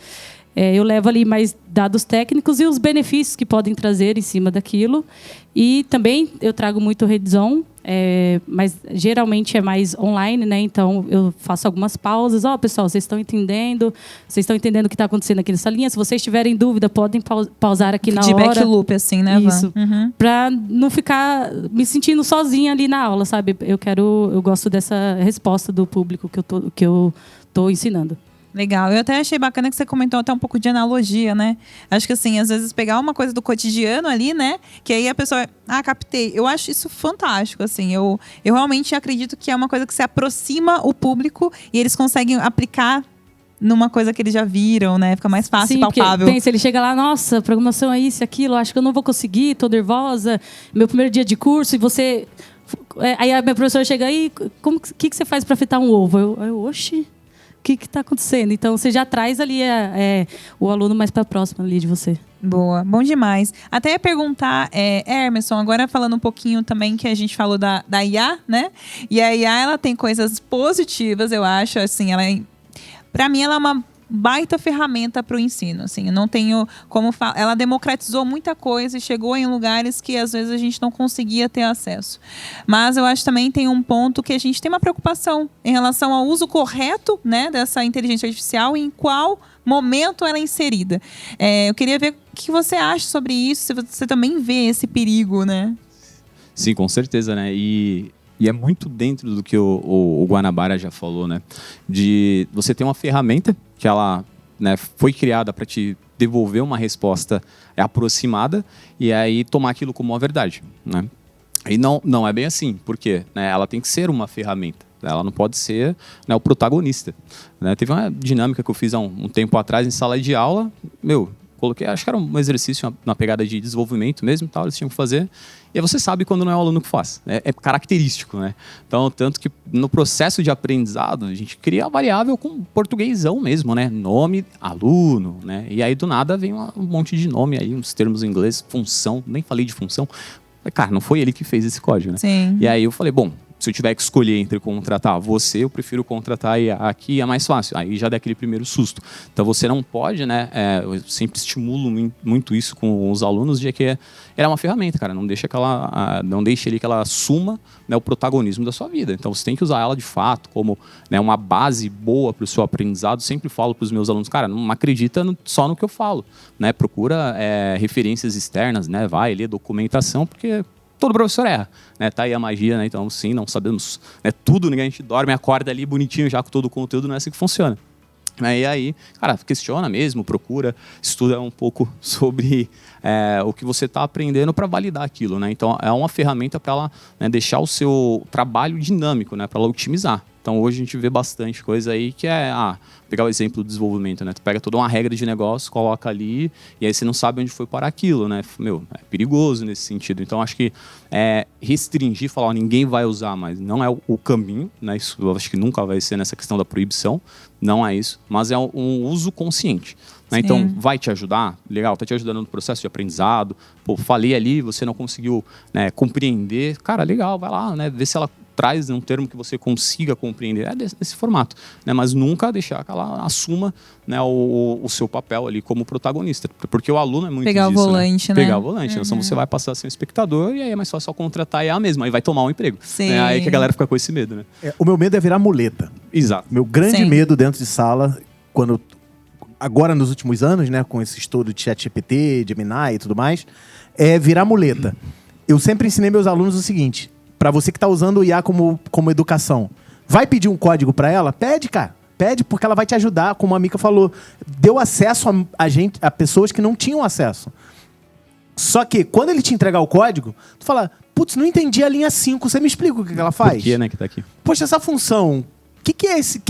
eu levo ali mais dados técnicos e os benefícios que podem trazer em cima daquilo. E também eu trago muito hands-on, mas geralmente é mais online, né? Então eu faço algumas pausas. Pessoal, vocês estão entendendo o que está acontecendo aqui nessa linha? Se vocês tiverem dúvida, podem pausar aqui na hora. Feedback loop, assim, né, Van? Isso. Para não ficar me sentindo sozinha ali na aula, sabe? Eu gosto dessa resposta do público que eu tô ensinando. Legal. Eu até achei bacana que você comentou até um pouco de analogia, né? Acho que, assim, às vezes pegar uma coisa do cotidiano ali, né? Que aí a pessoa... captei. Eu acho isso fantástico, assim. Eu realmente acredito que é uma coisa que se aproxima o público e eles conseguem aplicar numa coisa que eles já viram, né? Fica mais fácil e palpável. Pensa, ele chega lá, nossa, programação é isso e aquilo, acho que eu não vou conseguir, tô nervosa, meu primeiro dia de curso, e você... Aí a minha professora chega aí, o que você faz para fritar um ovo? Oxi... O que está acontecendo? Então, você já traz ali o aluno mais para próximo ali de você. Boa, bom demais. Até ia perguntar, Emerson, agora falando um pouquinho também que a gente falou da IA, né? E a IA, ela tem coisas positivas, eu acho, assim, para mim ela é uma baita ferramenta para o ensino, assim, eu não tenho como falar, ela democratizou muita coisa e chegou em lugares que às vezes a gente não conseguia ter acesso, mas eu acho também tem um ponto que a gente tem uma preocupação em relação ao uso correto, né, dessa inteligência artificial e em qual momento ela é inserida. Eu queria ver o que você acha sobre isso, se você também vê esse perigo, né? Sim, com certeza, né? E é muito dentro do que o Guanabara já falou, né? De você ter uma ferramenta que ela, né, foi criada para te devolver uma resposta aproximada e aí tomar aquilo como uma verdade, né? E não é bem assim, porque, né, ela tem que ser uma ferramenta. Ela não pode ser, né, o protagonista, né? Teve uma dinâmica que eu fiz há um tempo atrás em sala de aula, coloquei, acho que era um exercício, uma pegada de desenvolvimento mesmo, tal, eles tinham que fazer. E aí você sabe quando não é o aluno que faz. É característico, né? Então, tanto que no processo de aprendizado, a gente cria a variável com portuguesão mesmo, né? Nome, aluno, né? E aí, do nada, vem um monte de nome aí, uns termos em inglês, função, nem falei de função. Cara, não foi ele que fez esse código, né? Sim. E aí eu falei, bom, se eu tiver que escolher entre contratar você, eu prefiro contratar aqui, é mais fácil. Aí já dá aquele primeiro susto. Então você não pode, né? Eu sempre estimulo muito isso com os alunos, de que ela é uma ferramenta, cara. Não deixe ali que ela assuma, né, o protagonismo da sua vida. Então você tem que usar ela de fato como, né, uma base boa para o seu aprendizado. Sempre falo para os meus alunos, cara, não acredita só no que eu falo, né? Procura referências externas, né? Vai ler documentação, porque todo professor erra, né? Tá aí a magia, né? Então, sim, não sabemos, né, tudo, ninguém, a gente dorme, acorda ali bonitinho já com todo o conteúdo, não é assim que funciona. E aí, cara, questiona mesmo, procura, estuda um pouco sobre o que você está aprendendo para validar aquilo, né? Então, é uma ferramenta para ela, né, deixar o seu trabalho dinâmico, né? Para ela otimizar. Então, hoje a gente vê bastante coisa aí que pegar o exemplo do desenvolvimento, né? Tu pega toda uma regra de negócio, coloca ali, e aí você não sabe onde foi parar aquilo, né? É perigoso nesse sentido. Então, acho que restringir, falar, ninguém vai usar, mas não é o caminho, né? Isso eu acho que nunca vai ser nessa questão da proibição, não é isso, mas é um uso consciente. Né? Então, vai te ajudar? Legal, tá te ajudando no processo de aprendizado. Pô, falei ali, você não conseguiu, né, compreender. Cara, legal, vai lá, né? Vê se ela traz um termo que você consiga compreender, desse formato, né? Mas nunca deixar que ela assuma, né, o seu papel ali como protagonista, porque o aluno é muito pegar disso, o volante, né? Pegar o volante, então você vai passar a ser um espectador e aí é mais fácil só contratar a mesma, aí vai tomar um emprego. Né? Aí que a galera fica com esse medo, né? O meu medo é virar muleta. Exato. Meu grande medo dentro de sala, agora nos últimos anos, né, com esse estouro de ChatGPT, Gemini e tudo mais, é virar muleta. Eu sempre ensinei meus alunos o seguinte: para você que está usando o IA como educação, vai pedir um código para ela? Pede, cara. Pede, porque ela vai te ajudar, como a Mica falou. Deu acesso a pessoas que não tinham acesso. Só que, quando ele te entregar o código, tu fala, putz, não entendi a linha 5, você me explica o que ela faz? Por que, né, que tá aqui? Poxa, essa função, o que é esse?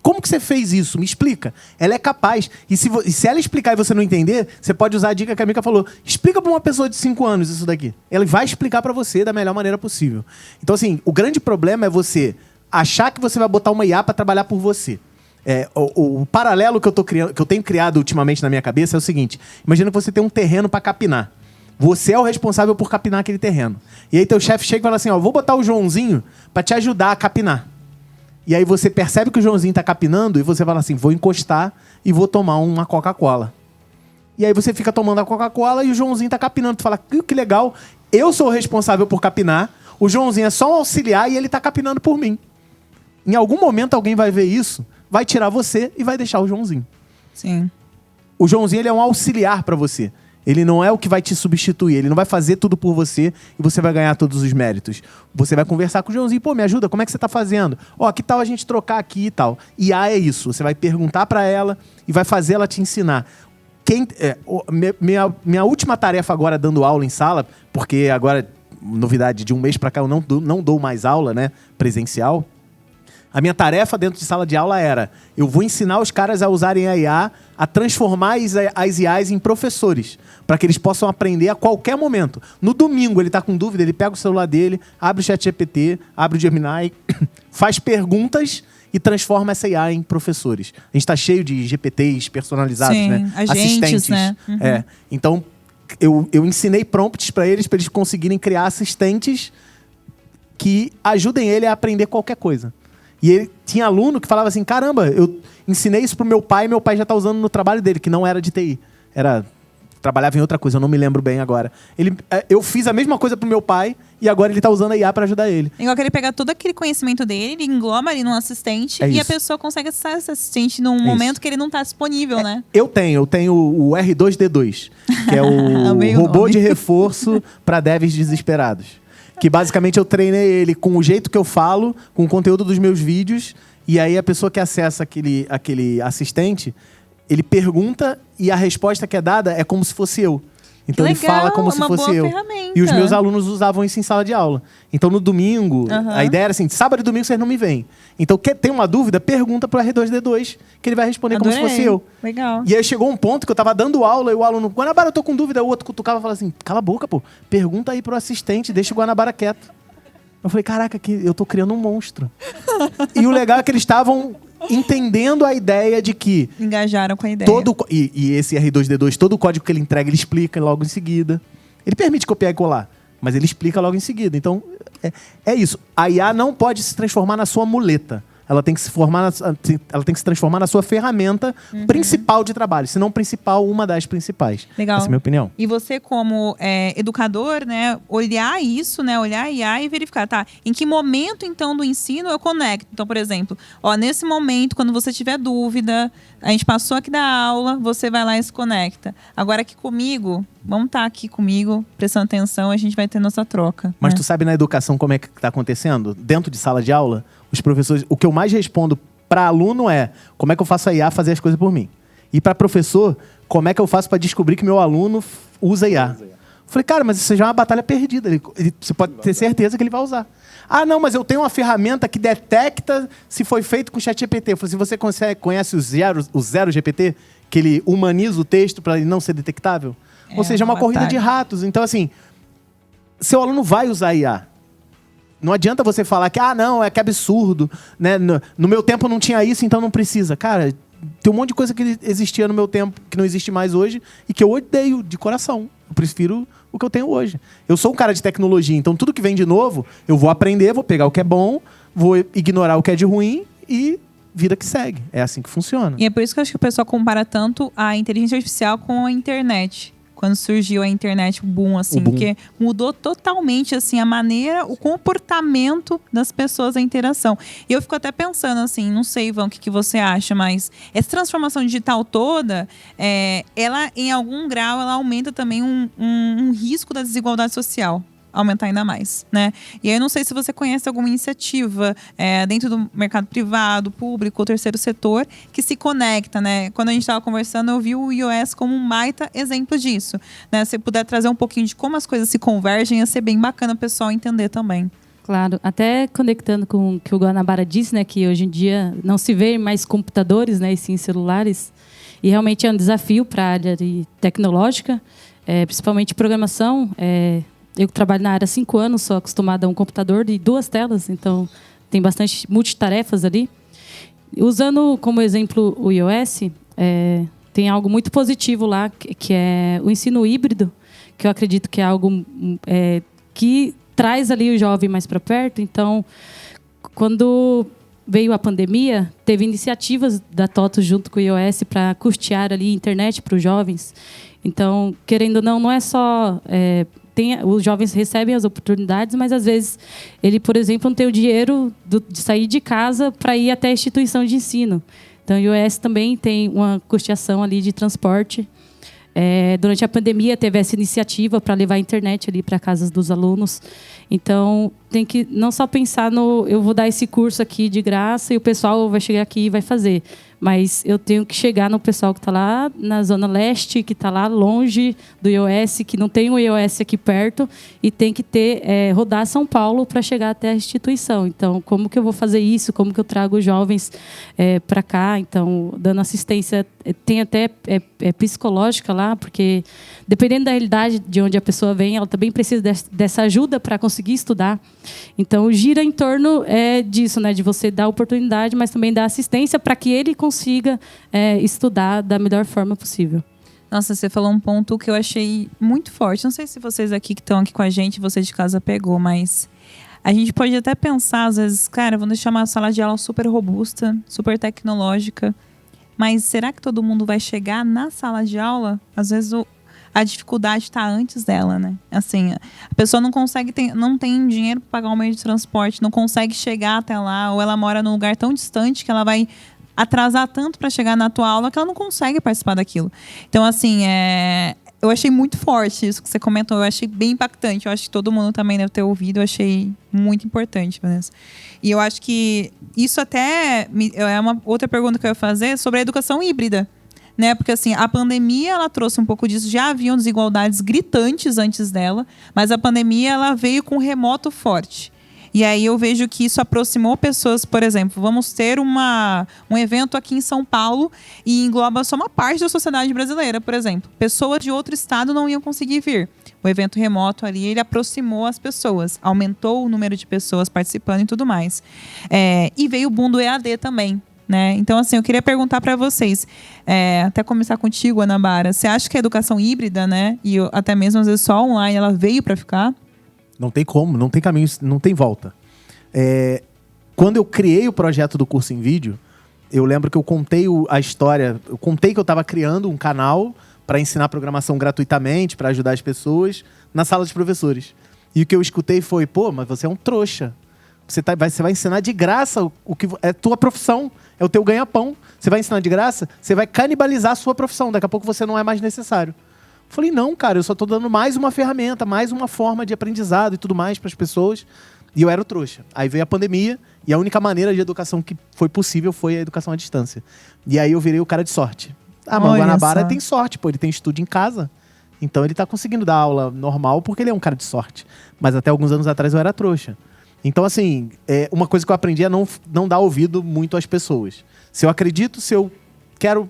como que você fez isso? Me explica. Ela é capaz. E se ela explicar e você não entender, você pode usar a dica que a Mica falou. Explica para uma pessoa de 5 anos isso daqui. Ela vai explicar para você da melhor maneira possível. Então, assim, o grande problema é você achar que você vai botar uma IA para trabalhar por você. O paralelo que eu tenho criado ultimamente na minha cabeça é o seguinte. Imagina que você tem um terreno para capinar. Você é o responsável por capinar aquele terreno. E aí teu chefe chega e fala assim, vou botar o Joãozinho para te ajudar a capinar. E aí você percebe que o Joãozinho tá capinando e você fala assim, vou encostar e vou tomar uma Coca-Cola. E aí você fica tomando a Coca-Cola e o Joãozinho tá capinando. Tu fala, que legal, eu sou o responsável por capinar, o Joãozinho é só um auxiliar e ele tá capinando por mim. Em algum momento alguém vai ver isso, vai tirar você e vai deixar o Joãozinho. Sim. O Joãozinho ele é um auxiliar para você. Ele não é o que vai te substituir. Ele não vai fazer tudo por você e você vai ganhar todos os méritos. Você vai conversar com o Joãozinho. Pô, me ajuda, como é que você tá fazendo? Que tal a gente trocar aqui e tal? IA é isso. Você vai perguntar para ela e vai fazer ela te ensinar. Minha última tarefa agora dando aula em sala, porque agora, novidade, de um mês para cá eu não dou mais aula, né, presencial. A minha tarefa dentro de sala de aula era, eu vou ensinar os caras a usarem a IA, a transformar as IAs em professores, para que eles possam aprender a qualquer momento. No domingo, ele está com dúvida, ele pega o celular dele, abre o ChatGPT, abre o Gemini, faz perguntas e transforma essa IA em professores. A gente está cheio de GPTs personalizados, sim, né? agentes, assistentes. Né? Uhum. Então, eu ensinei prompts para eles conseguirem criar assistentes que ajudem ele a aprender qualquer coisa. E ele tinha aluno que falava assim, caramba, eu ensinei isso pro meu pai já tá usando no trabalho dele, que não era de TI. Trabalhava em outra coisa, eu não me lembro bem agora. Eu fiz a mesma coisa pro meu pai e agora ele tá usando a IA para ajudar ele. Igual que ele pega todo aquele conhecimento dele, ele engloba ali num assistente e a pessoa consegue acessar esse assistente num momento que ele não tá disponível, né? Eu tenho o R2D2, que é o robô de reforço para devs desesperados. Que basicamente eu treinei ele com o jeito que eu falo, com o conteúdo dos meus vídeos, e aí a pessoa que acessa aquele assistente, ele pergunta e a resposta que é dada é como se fosse eu. Então ele fala como se fosse eu. Ferramenta. E os meus alunos usavam isso em sala de aula. Então no domingo, a ideia era assim, sábado e domingo vocês não me veem. Então tem uma dúvida, pergunta pro R2D2, que ele vai responder como se fosse eu. Legal. E aí chegou um ponto que eu tava dando aula e o aluno, Guanabara, eu tô com dúvida, o outro cutucava e falava assim, cala a boca, pô, pergunta aí pro assistente, deixa o Guanabara quieto. Eu falei, caraca, eu tô criando um monstro. E o legal é que eles estavam entendendo a ideia de que... Engajaram com a ideia. E esse R2D2, todo o código que ele entrega, ele explica logo em seguida. Ele permite copiar e colar, mas ele explica logo em seguida. Então, é isso. A IA não pode se transformar na sua muleta. Ela tem que se transformar na sua ferramenta principal de trabalho. Se não principal, uma das principais. Legal. Essa é a minha opinião. E você, como educador, né, olhar isso, né, olhar a IA e verificar, tá? Em que momento, então, do ensino eu conecto? Então, por exemplo, nesse momento, quando você tiver dúvida, a gente passou aqui da aula, você vai lá e se conecta. Agora aqui comigo, vamos estar aqui comigo, prestando atenção, a gente vai ter nossa troca. Mas né? tu sabe na educação como é que está acontecendo? Dentro de sala de aula, os professores... O que eu mais respondo para aluno é como é que eu faço a IA fazer as coisas por mim? E para professor, como é que eu faço para descobrir que meu aluno usa IA? Eu falei, cara, mas isso já é uma batalha perdida. Você pode ter certeza que ele vai usar. Ah, não, mas eu tenho uma ferramenta que detecta se foi feito com ChatGPT. Eu falei, se você conhece o Zero GPT, que ele humaniza o texto para ele não ser detectável? Ou seja, é uma corrida de ratos. Então, assim, seu aluno vai usar IA. Não adianta você falar que, não, que absurdo, né? No meu tempo não tinha isso, então não precisa. Cara, tem um monte de coisa que existia no meu tempo, que não existe mais hoje, e que eu odeio de coração. Eu prefiro o que eu tenho hoje. Eu sou um cara de tecnologia, então tudo que vem de novo, eu vou aprender, vou pegar o que é bom, vou ignorar o que é de ruim e vida que segue. É assim que funciona. E é por isso que eu acho que o pessoal compara tanto a inteligência artificial com a internet. Quando surgiu a internet, o boom, assim, porque mudou totalmente, assim, a maneira, o comportamento das pessoas, a interação. E eu fico até pensando, assim, não sei, Ivan, o que você acha, mas essa transformação digital toda, ela, em algum grau, ela aumenta também um risco da desigualdade social. Aumentar ainda mais, né? E aí eu não sei se você conhece alguma iniciativa dentro do mercado privado, público ou terceiro setor que se conecta, né? Quando a gente estava conversando, eu vi o iOS como um baita exemplo disso, né? Se puder trazer um pouquinho de como as coisas se convergem, ia ser bem bacana o pessoal entender também. Claro, até conectando com o que o Guanabara disse, né, que hoje em dia não se vê mais computadores, né, e sim celulares, e realmente é um desafio para a área tecnológica, principalmente programação. Eu trabalho na área há 5 anos, sou acostumada a um computador de 2 telas, então tem bastante multitarefas ali. Usando como exemplo o iOS, tem algo muito positivo lá, que é o ensino híbrido, que eu acredito que é algo que traz ali o jovem mais para perto. Então, quando veio a pandemia, teve iniciativas da TOTUS junto com o iOS para custear ali a internet para os jovens. Então, querendo ou não, não é só... os jovens recebem as oportunidades, mas às vezes ele, por exemplo, não tem o dinheiro de sair de casa para ir até a instituição de ensino. Então, o iOS também tem uma custeação ali de transporte. Durante a pandemia, teve essa iniciativa para levar a internet ali para casas dos alunos. Então, tem que não só pensar eu vou dar esse curso aqui de graça e o pessoal vai chegar aqui e vai fazer. Mas eu tenho que chegar no pessoal que está lá na Zona Leste, que está lá longe do iOS, que não tem o iOS aqui perto, e tem que rodar São Paulo para chegar até a instituição. Então, como que eu vou fazer isso? Como que eu trago os jovens para cá? Então, dando assistência, tem até psicológica lá, porque dependendo da realidade de onde a pessoa vem, ela também precisa dessa ajuda para conseguir estudar. Então, gira em torno disso, né? De você dar oportunidade, mas também dar assistência para que ele consiga estudar da melhor forma possível. Nossa, você falou um ponto que eu achei muito forte. Não sei se vocês aqui que estão aqui com a gente, você de casa pegou, mas a gente pode até pensar, às vezes, cara, vamos deixar uma sala de aula super robusta, super tecnológica, mas será que todo mundo vai chegar na sala de aula? Às vezes a dificuldade está antes dela, né? Assim, a pessoa não consegue, não tem dinheiro para pagar um meio de transporte, não consegue chegar até lá, ou ela mora num lugar tão distante que ela vai atrasar tanto para chegar na tua aula que ela não consegue participar daquilo. Então, assim, eu achei muito forte isso que você comentou, eu achei bem impactante. Eu acho que todo mundo também deve ter ouvido, eu achei muito importante, Vanessa. E eu acho que isso até é uma outra pergunta que eu ia fazer sobre a educação híbrida. Né? Porque assim, a pandemia ela trouxe um pouco disso, já haviam desigualdades gritantes antes dela, mas a pandemia ela veio com um remoto forte. E aí eu vejo que isso aproximou pessoas, por exemplo, vamos ter um evento aqui em São Paulo e engloba só uma parte da sociedade brasileira, por exemplo. Pessoas de outro estado não iam conseguir vir. O evento remoto ali, ele aproximou as pessoas, aumentou o número de pessoas participando e tudo mais. E veio o boom do EAD também. Né? Então, assim, eu queria perguntar para vocês, até começar contigo, Guanabara, você acha que a educação híbrida, né, e até mesmo às vezes só online, ela veio para ficar? Não tem como, não tem caminho, não tem volta. Quando eu criei o projeto do curso em vídeo, eu lembro que eu contei a história, eu contei que eu estava criando um canal para ensinar programação gratuitamente, para ajudar as pessoas, na sala de professores. E o que eu escutei foi, pô, mas você é um trouxa. Você vai ensinar de graça o que é tua profissão, é o teu ganha-pão. Você vai ensinar de graça, você vai canibalizar a sua profissão. Daqui a pouco você não é mais necessário. Falei, não, cara, eu só estou dando mais uma ferramenta, mais uma forma de aprendizado e tudo mais para as pessoas. E eu era o trouxa. Aí veio a pandemia e a única maneira de educação que foi possível foi a educação à distância. E aí eu virei o cara de sorte. Mas o Guanabara tem sorte, pô, ele tem estúdio em casa. Então ele está conseguindo dar aula normal porque ele é um cara de sorte. Mas até alguns anos atrás eu era trouxa. Então, assim, uma coisa que eu aprendi é não dar ouvido muito às pessoas. Se eu acredito, se eu quero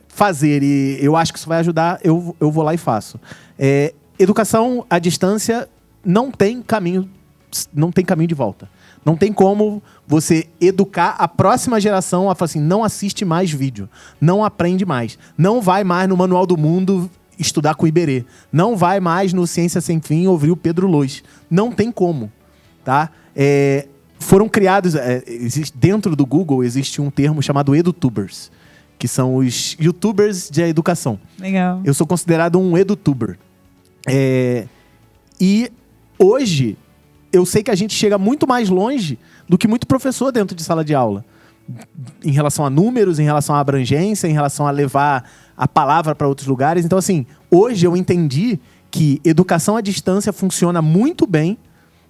fazer e eu acho que isso vai ajudar, eu vou lá e faço. Educação à distância não tem caminho de volta. Não tem como você educar a próxima geração a falar assim, não assiste mais vídeo, não aprende mais, não vai mais no Manual do Mundo estudar com o Iberê, não vai mais no Ciência Sem Fim ouvir o Pedro Lois. Não tem como, tá? Foram criados, dentro do Google existe um termo chamado edutubers, que são os youtubers de educação. Legal. Eu sou considerado um edutuber. E hoje eu sei que a gente chega muito mais longe do que muito professor dentro de sala de aula. Em relação a números, em relação à abrangência, em relação a levar a palavra para outros lugares. Então, assim, hoje eu entendi que educação à distância funciona muito bem,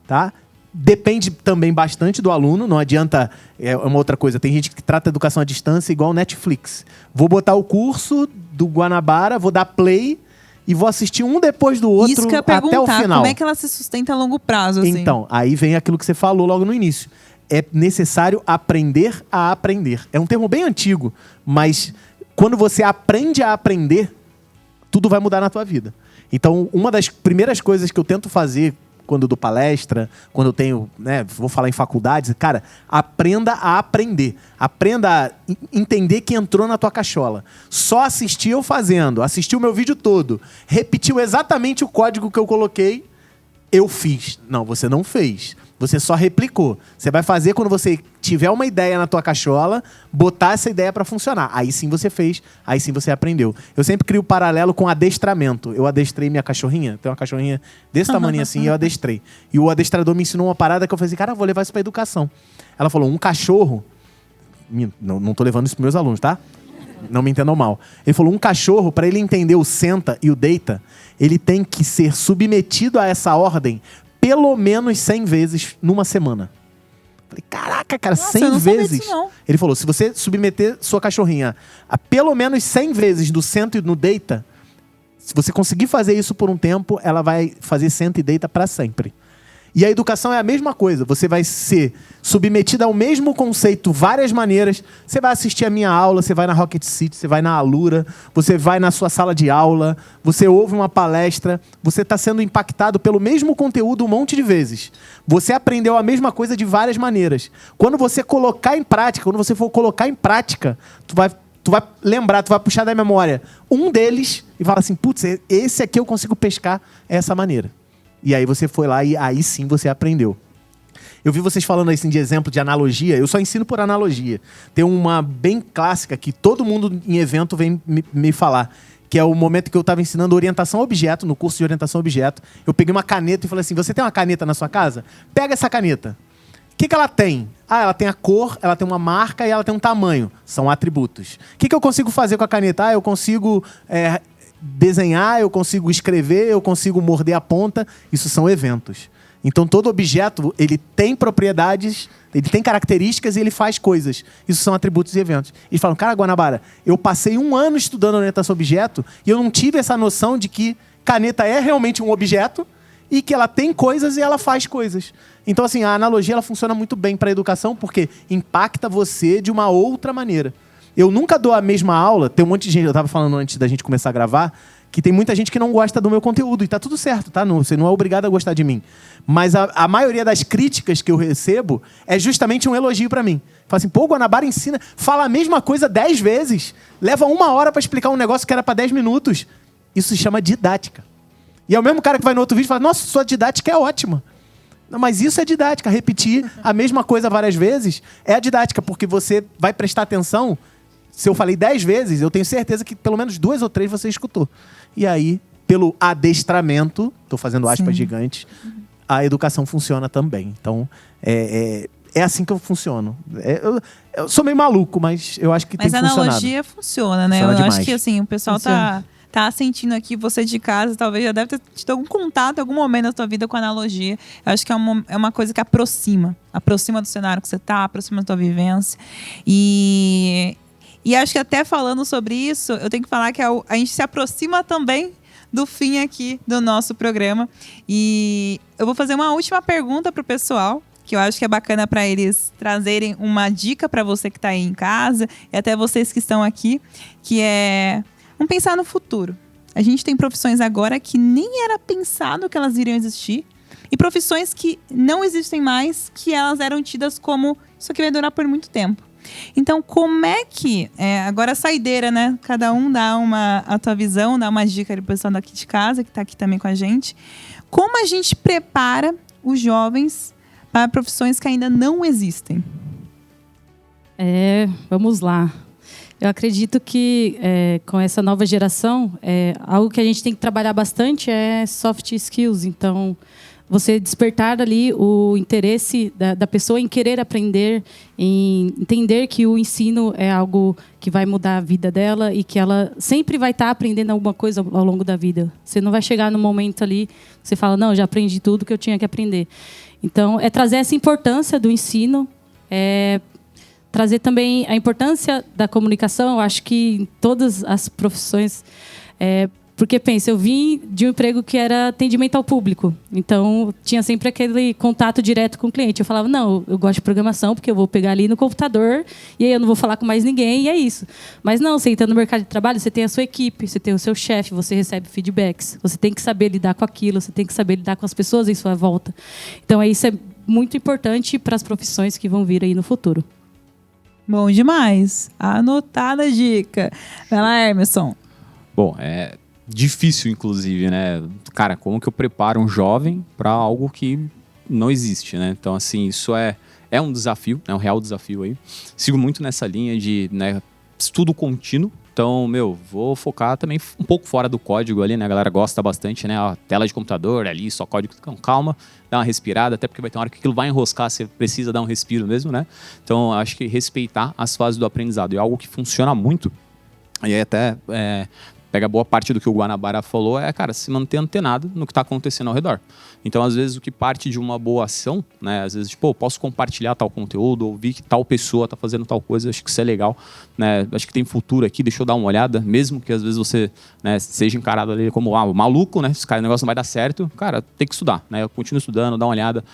tá? Depende também bastante do aluno, não adianta, é uma outra coisa. Tem gente que trata a educação à distância igual Netflix. Vou botar o curso do Guanabara, vou dar play e vou assistir um depois do outro Isso que eu ia até o perguntar, final. como é que ela se sustenta a longo prazo, assim? Então, aí vem aquilo que você falou logo no início. É necessário aprender a aprender. É um termo bem antigo, mas quando você aprende a aprender, tudo vai mudar na tua vida. Então, uma das primeiras coisas que eu tento fazer quando eu dou palestra, quando eu tenho, né, vou falar em faculdades, cara, aprenda a aprender. Aprenda a entender que entrou na tua cachola. Só assistir eu fazendo, assistiu o meu vídeo todo, repetiu exatamente o código que eu coloquei, eu fiz. Não, você não fez. Você só replicou. Você vai fazer quando você tiver uma ideia na tua cachola, botar essa ideia para funcionar. Aí sim você fez, aí sim você aprendeu. Eu sempre crio paralelo com adestramento. Eu adestrei minha cachorrinha, tem uma cachorrinha desse tamanho assim, e eu adestrei. E o adestrador me ensinou uma parada que eu falei assim, cara, eu vou levar isso pra educação. Ela falou, um cachorro... Não tô levando isso pros meus alunos, tá? Não me entendam mal. Ele falou, um cachorro, para ele entender o senta e o deita, ele tem que ser submetido a essa ordem pelo menos 100 vezes numa semana. Falei, caraca, cara, Nossa, 100 eu não sabia vezes? disso, não. Ele falou, se você submeter sua cachorrinha a pelo menos 100 vezes no senta e no deita, se você conseguir fazer isso por um tempo, ela vai fazer senta e deita para sempre. E a educação é a mesma coisa. Você vai ser submetido ao mesmo conceito várias maneiras. Você vai assistir a minha aula, você vai na Rocket City, você vai na Alura, você vai na sua sala de aula, você ouve uma palestra, você está sendo impactado pelo mesmo conteúdo um monte de vezes. Você aprendeu a mesma coisa de várias maneiras. Quando você colocar em prática, quando você for colocar em prática, tu vai lembrar, tu vai puxar da memória um deles e falar assim, putz, esse aqui eu consigo pescar essa maneira. E aí você foi lá e aí sim você aprendeu. Eu vi vocês falando assim de exemplo, de analogia. Eu só ensino por analogia. Tem uma bem clássica que todo mundo em evento vem me falar, que é o momento que eu estava ensinando orientação a objeto, no curso de orientação a objeto. Eu peguei uma caneta e falei assim, você tem uma caneta na sua casa? Pega essa caneta. O que ela tem? Ah, ela tem a cor, ela tem uma marca e ela tem um tamanho. São atributos. O que eu consigo fazer com a caneta? Ah, eu consigo... desenhar, eu consigo escrever, eu consigo morder a ponta. Isso são eventos. Então, todo objeto, ele tem propriedades, ele tem características e ele faz coisas. Isso são atributos e eventos. Eles falam, cara, Guanabara, eu passei 1 ano estudando orientação a objeto e eu não tive essa noção de que caneta é realmente um objeto e que ela tem coisas e ela faz coisas. Então, assim, a analogia ela funciona muito bem para a educação porque impacta você de uma outra maneira. Eu nunca dou a mesma aula. Tem um monte de gente, eu estava falando antes da gente começar a gravar, que tem muita gente que não gosta do meu conteúdo. E tá tudo certo, tá? Você não é obrigado a gostar de mim. Mas a maioria das críticas que eu recebo é justamente um elogio para mim. Fala assim, pô, o Guanabara ensina, fala a mesma coisa 10 vezes. Leva 1 hora para explicar um negócio que era para 10 minutos. Isso se chama didática. E é o mesmo cara que vai no outro vídeo e fala, nossa, sua didática é ótima. Não, mas isso é didática. Repetir a mesma coisa várias vezes é a didática, porque você vai prestar atenção. Se eu falei 10 vezes, eu tenho certeza que pelo menos 2 ou 3 você escutou. E aí, pelo adestramento, estou fazendo aspas gigantes, a educação funciona também. Então, é assim que eu funciono. Eu sou meio maluco, mas eu acho que tem funcionado. Mas a analogia funciona, né? Funciona eu demais. acho que assim, o pessoal tá sentindo aqui, você de casa, talvez já deve ter tido algum contato em algum momento da sua vida com a analogia. Eu acho que é uma coisa que aproxima do cenário que você tá, aproxima da tua vivência. E acho que até falando sobre isso, eu tenho que falar que a gente se aproxima também do fim aqui do nosso programa. E eu vou fazer uma última pergunta pro pessoal, que eu acho que é bacana para eles trazerem uma dica para você que está aí em casa e até vocês que estão aqui, que é vamos pensar no futuro. A gente tem profissões agora que nem era pensado que elas iriam existir e profissões que não existem mais, que elas eram tidas como isso aqui vai durar por muito tempo. Então, como é que... agora a saideira, né? Cada um dá a tua visão, dá uma dica pro pessoal daqui de casa, que está aqui também com a gente. Como a gente prepara os jovens para profissões que ainda não existem? Vamos lá. Eu acredito que com essa nova geração, algo que a gente tem que trabalhar bastante é soft skills. Então, você despertar ali o interesse da pessoa em querer aprender, em entender que o ensino é algo que vai mudar a vida dela e que ela sempre vai estar aprendendo alguma coisa ao longo da vida. Você não vai chegar no momento ali que você fala, não, já aprendi tudo que eu tinha que aprender. Então, é trazer essa importância do ensino, trazer também a importância da comunicação. Eu acho que em todas as profissões, Porque, pensa, eu vim de um emprego que era atendimento ao público. Então, tinha sempre aquele contato direto com o cliente. Eu falava, não, eu gosto de programação, porque eu vou pegar ali no computador e aí eu não vou falar com mais ninguém, e é isso. Mas não, você entra no mercado de trabalho, você tem a sua equipe, você tem o seu chefe, você recebe feedbacks. Você tem que saber lidar com aquilo, você tem que saber lidar com as pessoas em sua volta. Então, isso é muito importante para as profissões que vão vir aí no futuro. Bom demais. Anotada a dica. Vai lá, Emerson. Bom, é difícil, inclusive, né? Cara, como que eu preparo um jovem para algo que não existe, né? Então, assim, isso é um desafio, né? Um real desafio aí. Sigo muito nessa linha de, né, estudo contínuo. Então, vou focar também um pouco fora do código ali, né? A galera gosta bastante, né? A tela de computador ali, só código. Então, calma, dá uma respirada, até porque vai ter uma hora que aquilo vai enroscar, você precisa dar um respiro mesmo, né? Então, acho que respeitar as fases do aprendizado é algo que funciona muito. E aí até pega boa parte do que o Guanabara falou, cara, se manter antenado no que está acontecendo ao redor. Então, às vezes, o que parte de uma boa ação, né? Às vezes, tipo, eu posso compartilhar tal conteúdo, ou vi que tal pessoa está fazendo tal coisa, acho que isso é legal, né? Acho que tem futuro aqui, deixa eu dar uma olhada, mesmo que às vezes você, né, seja encarado ali como maluco, né? Esse cara, o negócio não vai dar certo, cara, tem que estudar, né? Eu continuo estudando, dá uma olhada.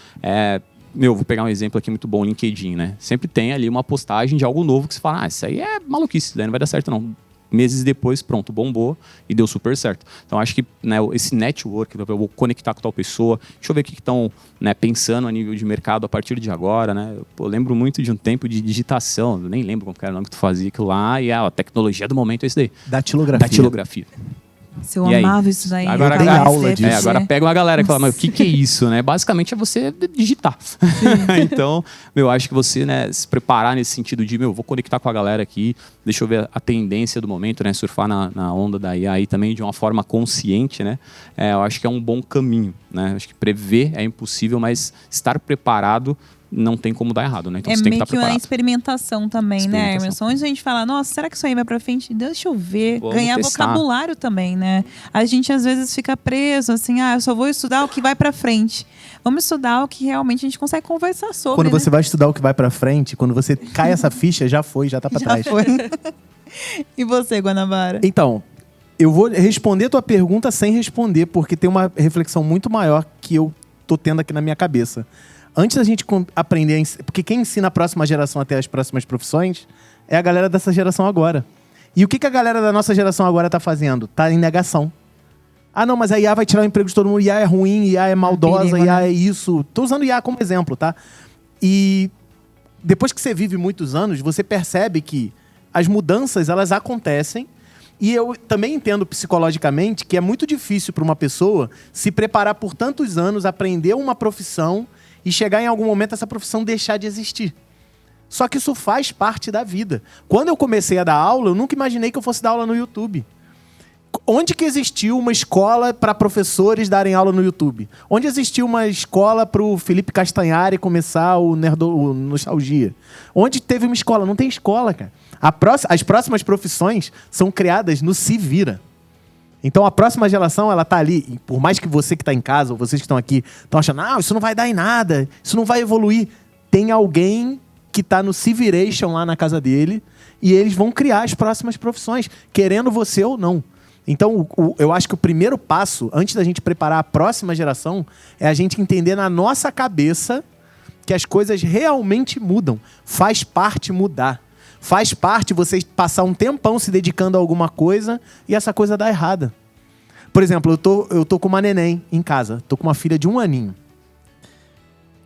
Vou pegar um exemplo aqui muito bom, LinkedIn, né? Sempre tem ali uma postagem de algo novo que você fala, isso aí é maluquice, daí não vai dar certo não. Meses depois, pronto, bombou e deu super certo. Então, acho que, né, esse network, eu vou conectar com tal pessoa, deixa eu ver o que estão, né, pensando a nível de mercado a partir de agora, né? Eu lembro muito de um tempo de digitação, eu nem lembro como era o nome que tu fazia aquilo lá, e a tecnologia do momento é isso daí. Datilografia. Eu amava isso daí. Agora, tem aula disso. Agora pega uma galera que fala, mas o que é isso, né? Basicamente é você digitar. Então, acho que você, né, se preparar nesse sentido de, vou conectar com a galera aqui, deixa eu ver a tendência do momento, né? Surfar na onda da IA aí também de uma forma consciente, né? Eu acho que é um bom caminho, né? Acho que prever é impossível, mas estar preparado não tem como dar errado, né? Então você tem que estar preparado. É meio que uma experimentação também, né, Emerson? Antes a gente fala, nossa, será que isso aí vai pra frente? Deixa eu ver. Vamos ganhar testar. Vocabulário também, né? A gente às vezes fica preso, assim, eu só vou estudar o que vai pra frente. Vamos estudar o que realmente a gente consegue conversar sobre, Quando né? você vai estudar o que vai pra frente, quando você cai essa ficha, já tá pra trás. Foi. E você, Guanabara? Então, eu vou responder tua pergunta sem responder, porque tem uma reflexão muito maior que eu tô tendo aqui na minha cabeça. Antes da gente aprender, porque quem ensina a próxima geração até as próximas profissões é a galera dessa geração agora. E o que a galera da nossa geração agora tá fazendo? Tá em negação. Ah, não, mas a IA vai tirar o emprego de todo mundo. IA é ruim, IA é maldosa, perigo, IA né? é isso. Tô usando IA como exemplo, tá? E depois que você vive muitos anos, você percebe que as mudanças, elas acontecem. E eu também entendo psicologicamente que é muito difícil para uma pessoa se preparar por tantos anos, aprender uma profissão e chegar em algum momento essa profissão deixar de existir. Só que isso faz parte da vida. Quando eu comecei a dar aula, eu nunca imaginei que eu fosse dar aula no YouTube. Onde que existiu uma escola para professores darem aula no YouTube? Onde existiu uma escola para o Felipe Castanhari começar o Nostalgia? Onde teve uma escola? Não tem escola, cara. As próximas profissões são criadas no Se Vira. Então, a próxima geração, ela tá ali. E por mais que você que está em casa, ou vocês que estão aqui, estão achando, isso não vai dar em nada, isso não vai evoluir. Tem alguém que está no Civiration lá na casa dele e eles vão criar as próximas profissões, querendo você ou não. Então, eu acho que o primeiro passo, antes da gente preparar a próxima geração, é a gente entender na nossa cabeça que as coisas realmente mudam. Faz parte mudar. Faz parte você passar um tempão se dedicando a alguma coisa e essa coisa dar errada. Por exemplo, eu tô com uma neném em casa. Tô com uma filha de 1 aninho.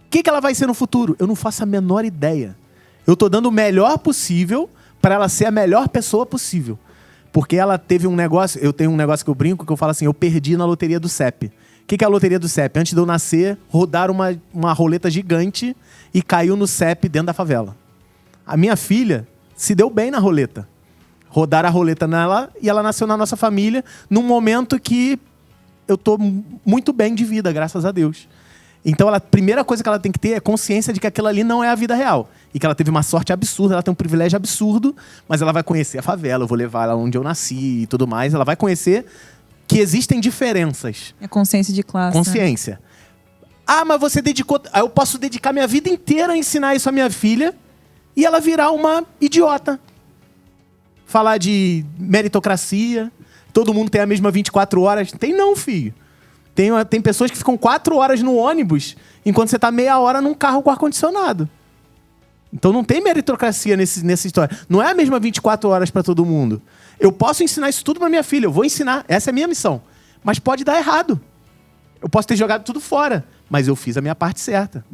O que ela vai ser no futuro? Eu não faço a menor ideia. Eu tô dando o melhor possível para ela ser a melhor pessoa possível. Porque ela teve um negócio... Eu tenho um negócio que eu brinco, que eu falo assim, eu perdi na loteria do CEP. O que é a loteria do CEP? Antes de eu nascer, rodaram uma roleta gigante e caiu no CEP dentro da favela. A minha filha se deu bem na roleta. Rodaram a roleta nela e ela nasceu na nossa família num momento que eu tô muito bem de vida, graças a Deus. Então, a primeira coisa que ela tem que ter é consciência de que aquilo ali não é a vida real. E que ela teve uma sorte absurda, ela tem um privilégio absurdo, mas ela vai conhecer a favela, eu vou levar ela onde eu nasci e tudo mais. Ela vai conhecer que existem diferenças. É consciência de classe. Consciência. Ah, mas você dedicou... Eu posso dedicar minha vida inteira a ensinar isso à minha filha e ela virar uma idiota. Falar de meritocracia, Todo mundo tem a mesma 24 horas. Tem não, filho. Tem pessoas que ficam 4 horas no ônibus enquanto você tá meia hora num carro com ar-condicionado. Então não tem meritocracia nessa história. Não é a mesma 24 horas para todo mundo. Eu posso ensinar isso tudo para minha filha. Eu vou ensinar. Essa é a minha missão. Mas pode dar errado. Eu posso ter jogado tudo fora. Mas eu fiz a minha parte certa.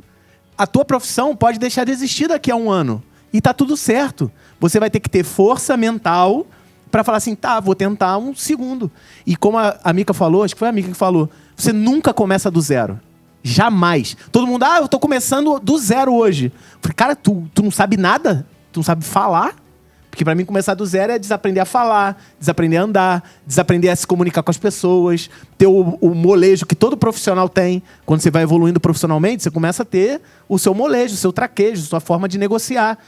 A tua profissão pode deixar de existir daqui a 1 ano. E tá tudo certo. Você vai ter que ter força mental para falar assim, tá, vou tentar um segundo. E como a Mica falou, acho que foi a Mica que falou, você nunca começa do zero. Jamais. Todo mundo, eu tô começando do zero hoje. Eu falei, cara, tu não sabe nada? Tu não sabe falar? Porque para mim começar do zero é desaprender a falar, desaprender a andar, desaprender a se comunicar com as pessoas, ter o molejo que todo profissional tem. Quando você vai evoluindo profissionalmente, você começa a ter o seu molejo, o seu traquejo, a sua forma de negociar.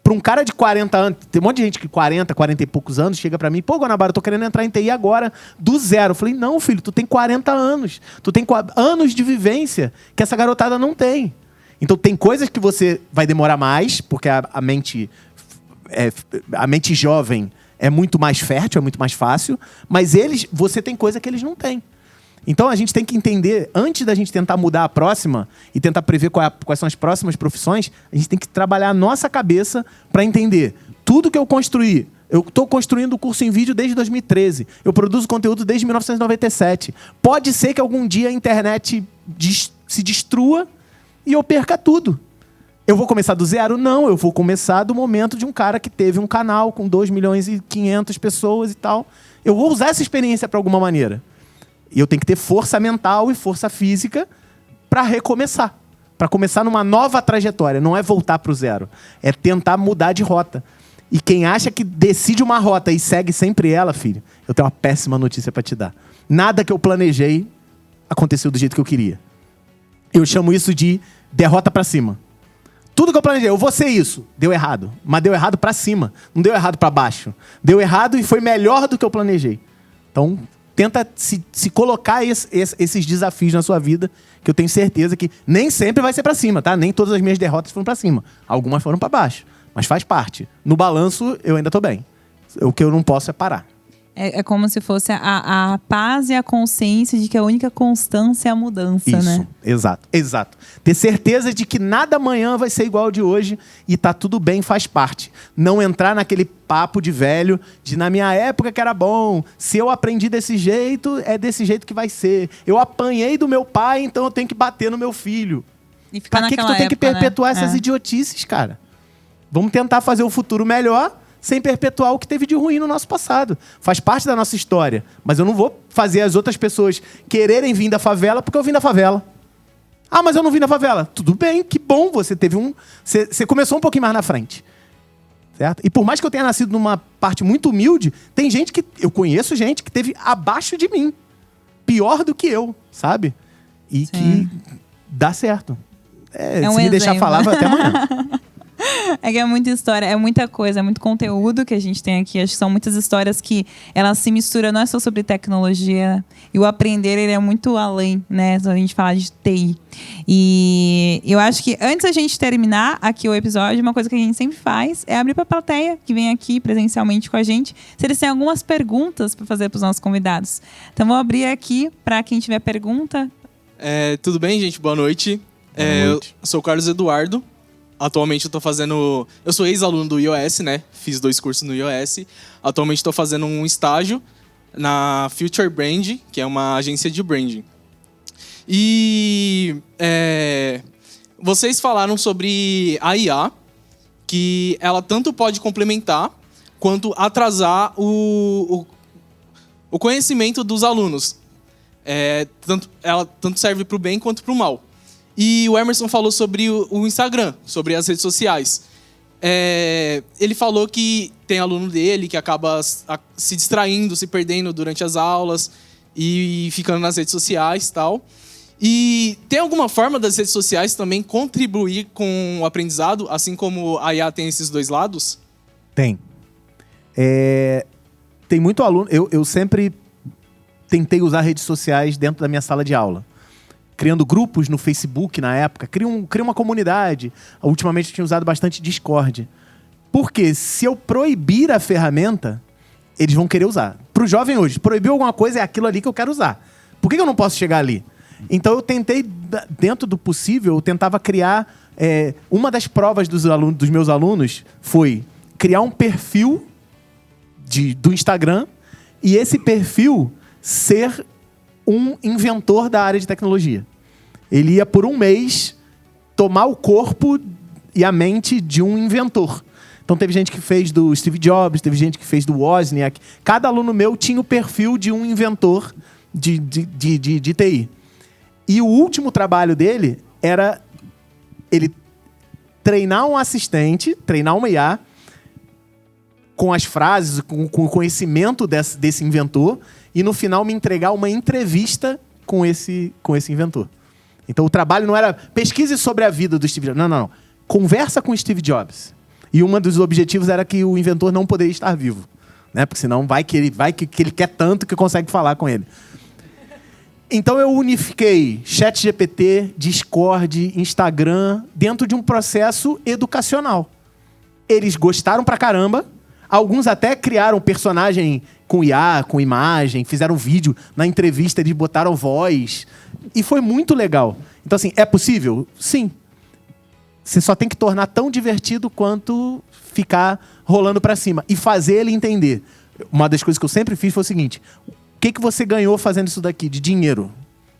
Para um cara de 40 anos, tem um monte de gente que 40 e poucos anos, chega para mim, pô, Guanabara, eu tô querendo entrar em TI agora, do zero. Eu falei, não, filho, tu tem 40 anos. Tu tem anos de vivência que essa garotada não tem. Então tem coisas que você vai demorar mais, porque a mente jovem é muito mais fértil, é muito mais fácil, mas você tem coisa que eles não têm. Então a gente tem que entender, antes da gente tentar mudar a próxima e tentar prever quais são as próximas profissões, a gente tem que trabalhar a nossa cabeça para entender tudo que eu construí. Eu estou construindo o curso em vídeo desde 2013. Eu produzo conteúdo desde 1997. Pode ser que algum dia a internet se destrua e eu perca tudo. Eu vou começar do zero? Não, eu vou começar do momento de um cara que teve um canal com 2.500.000 pessoas e tal. Eu vou usar essa experiência para alguma maneira. E eu tenho que ter força mental e força física para recomeçar. Para começar numa nova trajetória. Não é voltar para o zero. É tentar mudar de rota. E quem acha que decide uma rota e segue sempre ela, filho, eu tenho uma péssima notícia para te dar. Nada que eu planejei aconteceu do jeito que eu queria. Eu chamo isso de derrota para cima. Tudo que eu planejei, eu vou ser isso. Deu errado. Mas deu errado para cima. Não deu errado para baixo. Deu errado e foi melhor do que eu planejei. Então, tenta se colocar esses desafios na sua vida, que eu tenho certeza que nem sempre vai ser para cima, tá? Nem todas as minhas derrotas foram para cima. Algumas foram para baixo. Mas faz parte. No balanço, eu ainda tô bem. O que eu não posso é parar. É como se fosse a paz e a consciência de que a única constância é a mudança, isso, né? Exato. Ter certeza de que nada amanhã vai ser igual ao de hoje e tá tudo bem, faz parte. Não entrar naquele papo de velho, de na minha época que era bom, se eu aprendi desse jeito, é desse jeito que vai ser. Eu apanhei do meu pai, então eu tenho que bater no meu filho. E ficar Pra que naquela tu tem que época, perpetuar né? essas idiotices, cara? Vamos tentar fazer o futuro melhor sem perpetuar o que teve de ruim no nosso passado. Faz parte da nossa história. Mas eu não vou fazer as outras pessoas quererem vir da favela porque eu vim da favela. Ah, mas eu não vim da favela. Tudo bem, que bom, você teve Você começou um pouquinho mais na frente. Certo? E por mais que eu tenha nascido numa parte muito humilde, tem gente que... Eu conheço gente que teve abaixo de mim. Pior do que eu, sabe? E que dá certo. Se me deixar falar, vai até amanhã. É que é muita história, é muita coisa, é muito conteúdo que a gente tem aqui. Acho que são muitas histórias que elas se misturam, não é só sobre tecnologia. E o aprender, ele é muito além, né? Se a gente falar de TI. E eu acho que antes da gente terminar aqui o episódio, uma coisa que a gente sempre faz é abrir para a plateia que vem aqui presencialmente com a gente, se eles têm algumas perguntas para fazer para os nossos convidados. Então, vou abrir aqui para quem tiver pergunta. Tudo bem, gente? Boa noite. Eu sou o Carlos Eduardo. Atualmente eu sou ex-aluno do iOS, né? Fiz 2 cursos no iOS. Atualmente estou fazendo um estágio na Future Brand, que é uma agência de branding. E vocês falaram sobre a IA, que ela tanto pode complementar quanto atrasar o conhecimento dos alunos. Ela tanto serve para o bem quanto para o mal. E o Emerson falou sobre o Instagram, sobre as redes sociais. Ele falou que tem aluno dele que acaba se distraindo, se perdendo durante as aulas e ficando nas redes sociais e tal. E tem alguma forma das redes sociais também contribuir com o aprendizado, assim como a IA tem esses dois lados? Tem. Tem muito aluno... Eu sempre tentei usar redes sociais dentro da minha sala de aula. Criando grupos no Facebook na época, cria uma comunidade. Ultimamente eu tinha usado bastante Discord. Porque se eu proibir a ferramenta, eles vão querer usar. pro jovem hoje, proibiu alguma coisa, é aquilo ali que eu quero usar. Por que eu não posso chegar ali? Então eu tentei, dentro do possível, eu tentava criar... uma das provas dos meus alunos foi criar um perfil do Instagram e esse perfil ser um inventor da área de tecnologia. Ele ia, por um mês, tomar o corpo e a mente de um inventor. Então teve gente que fez do Steve Jobs, teve gente que fez do Wozniak. Cada aluno meu tinha o perfil de um inventor de TI. E o último trabalho dele era ele treinar um assistente, treinar uma IA, com as frases, com o conhecimento desse inventor, e no final me entregar uma entrevista com esse inventor. Então o trabalho não era pesquise sobre a vida do Steve Jobs. Não. Conversa com o Steve Jobs. E um dos objetivos era que o inventor não poderia estar vivo, né? Porque senão vai que ele quer tanto que consegue falar com ele. Então eu unifiquei ChatGPT, Discord, Instagram dentro de um processo educacional. Eles gostaram pra caramba. Alguns até criaram personagem com IA, com imagem, fizeram vídeo. Na entrevista eles botaram voz. E foi muito legal. Então assim, é possível? Sim. Você só tem que tornar tão divertido quanto ficar rolando pra cima. E fazer ele entender. Uma das coisas que eu sempre fiz foi o seguinte: o que você ganhou fazendo isso daqui de dinheiro?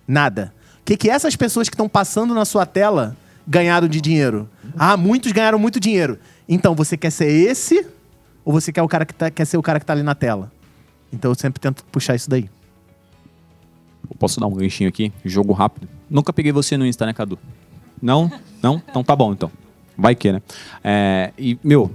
Nada. O que essas pessoas que estão passando na sua tela ganharam de dinheiro? Ah, muitos ganharam muito dinheiro. Então, você quer ser esse ou você quer ser o cara que está ali na tela? Então, eu sempre tento puxar isso daí. Eu posso dar um ganchinho aqui? Jogo rápido. Nunca peguei você no Insta, né, Cadu? Não? Não? Então tá bom, então. Vai que, né? E, meu,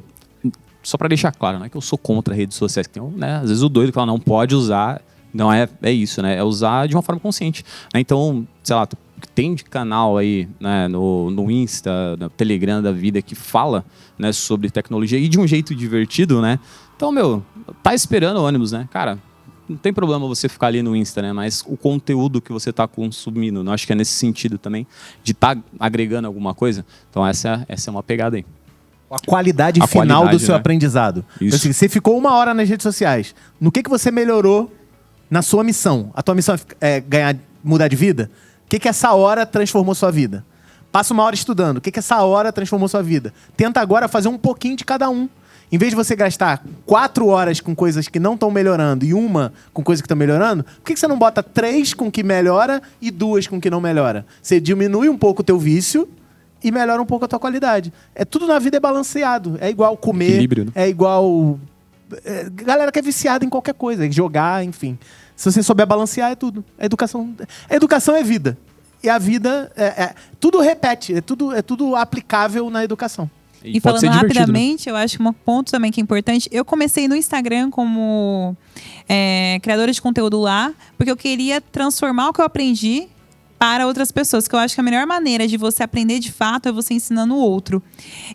só pra deixar claro, não é que eu sou contra redes sociais. Tem, né, às vezes o doido que fala, não pode usar. Não é isso, né? É usar de uma forma consciente. Então, sei lá, tem de canal aí, né, no Insta, no Telegram da vida que fala, né, sobre tecnologia e de um jeito divertido, né? Então, meu, tá esperando o ônibus, né? Cara, não tem problema você ficar ali no Insta, né? Mas o conteúdo que você tá consumindo, não acho que é nesse sentido também, de estar agregando alguma coisa. Então, essa é uma pegada aí. A qualidade final do seu aprendizado. Isso. Assim, você ficou 1 hora nas redes sociais. No que você melhorou na sua missão? A tua missão é mudar de vida? O que essa hora transformou sua vida? Passa 1 hora estudando. O que essa hora transformou sua vida? Tenta agora fazer um pouquinho de cada um. Em vez de você gastar 4 horas com coisas que não estão melhorando e 1 com coisas que estão melhorando, por que você não bota 3 com que melhora e 2 com que não melhora? Você diminui um pouco o teu vício e melhora um pouco a tua qualidade. Tudo na vida é balanceado. É igual comer, equilíbrio, né? É igual... galera que é viciada em qualquer coisa, jogar, enfim. Se você souber balancear, é tudo. A educação é vida. E a vida... tudo repete. É tudo aplicável na educação. E falando rapidamente, eu acho que um ponto também que é importante, eu comecei no Instagram como criadora de conteúdo lá, porque eu queria transformar o que eu aprendi para outras pessoas, que eu acho que a melhor maneira de você aprender de fato é você ensinando o outro.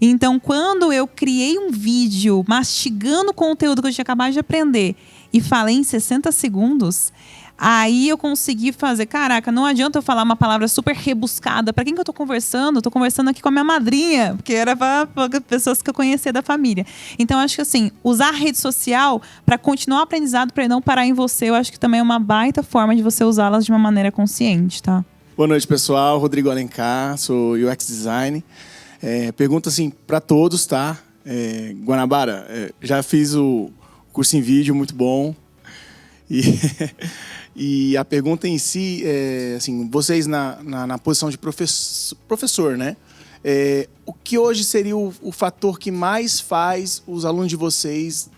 Então, quando eu criei um vídeo mastigando o conteúdo que eu tinha acabado de aprender e falei em 60 segundos... Aí eu consegui fazer, caraca, não adianta eu falar uma palavra super rebuscada. Pra quem que eu tô conversando? Eu tô conversando aqui com a minha madrinha, porque era pra pessoas que eu conhecia da família. Então, acho que assim, usar a rede social pra continuar o aprendizado, pra não parar em você, eu acho que também é uma baita forma de você usá-las de uma maneira consciente, tá? Boa noite, pessoal. Rodrigo Alencar, sou UX Design. Pergunta assim pra todos, tá? Guanabara, já fiz o curso em vídeo, muito bom. E a pergunta em si é, assim, vocês na posição de professor, né? O que hoje seria o fator que mais faz os alunos de vocês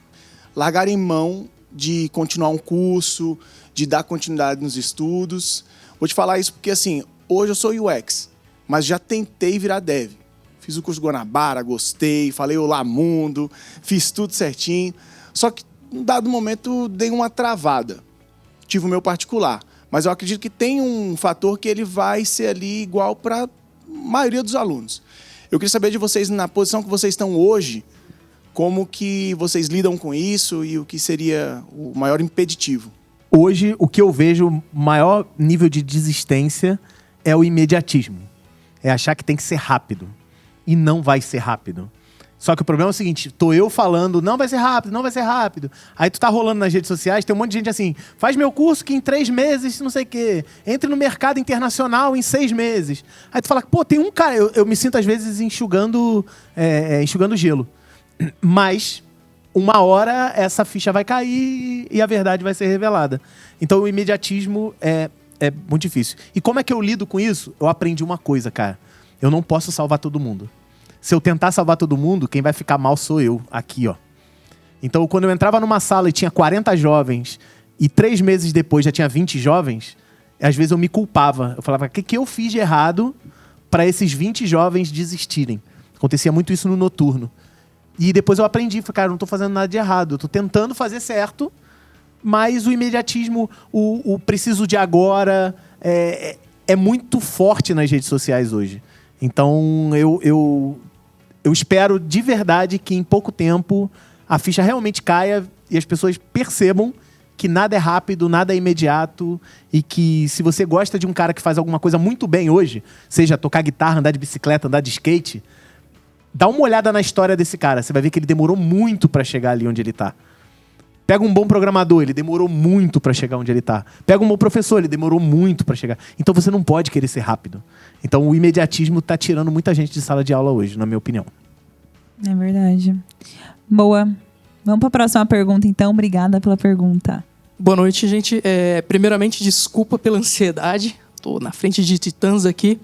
largarem mão de continuar um curso, de dar continuidade nos estudos? Vou te falar isso porque, assim, hoje eu sou UX, mas já tentei virar dev. Fiz o curso Guanabara, gostei, falei olá mundo, fiz tudo certinho. Só que, em um dado momento, dei uma travada. Tive o meu particular. Mas eu acredito que tem um fator que ele vai ser ali igual para a maioria dos alunos. Eu queria saber de vocês, na posição que vocês estão hoje, como que vocês lidam com isso e o que seria o maior impeditivo. Hoje, o que eu vejo, maior nível de desistência é o imediatismo. É achar que tem que ser rápido. E não vai ser rápido. Só que o problema é o seguinte, tô eu falando, não vai ser rápido, não vai ser rápido. Aí tu tá rolando nas redes sociais, tem um monte de gente assim, faz meu curso que em 3 meses, não sei o quê. Entre no mercado internacional em 6 meses. Aí tu fala, pô, tem um cara... Eu me sinto às vezes enxugando gelo. Mas, uma hora, essa ficha vai cair e a verdade vai ser revelada. Então o imediatismo é muito difícil. E como é que eu lido com isso? Eu aprendi uma coisa, cara. Eu não posso salvar todo mundo. Se eu tentar salvar todo mundo, quem vai ficar mal sou eu, aqui, ó. Então, quando eu entrava numa sala e tinha 40 jovens, e 3 meses depois já tinha 20 jovens, às vezes eu me culpava. Eu falava, o que eu fiz de errado para esses 20 jovens desistirem? Acontecia muito isso no noturno. E depois eu aprendi, falei, cara, eu não tô fazendo nada de errado, eu tô tentando fazer certo, mas o imediatismo, o preciso de agora, é muito forte nas redes sociais hoje. Então, eu espero de verdade que em pouco tempo a ficha realmente caia e as pessoas percebam que nada é rápido, nada é imediato e que se você gosta de um cara que faz alguma coisa muito bem hoje, seja tocar guitarra, andar de bicicleta, andar de skate, dá uma olhada na história desse cara. Você vai ver que ele demorou muito para chegar ali onde ele está. Pega um bom programador, ele demorou muito para chegar onde ele está. Pega um bom professor, ele demorou muito para chegar. Então você não pode querer ser rápido. Então o imediatismo está tirando muita gente de sala de aula hoje, na minha opinião. É verdade. Boa. Vamos para a próxima pergunta, então. Obrigada pela pergunta. Boa noite, gente. Primeiramente, desculpa pela ansiedade. Estou na frente de titãs aqui.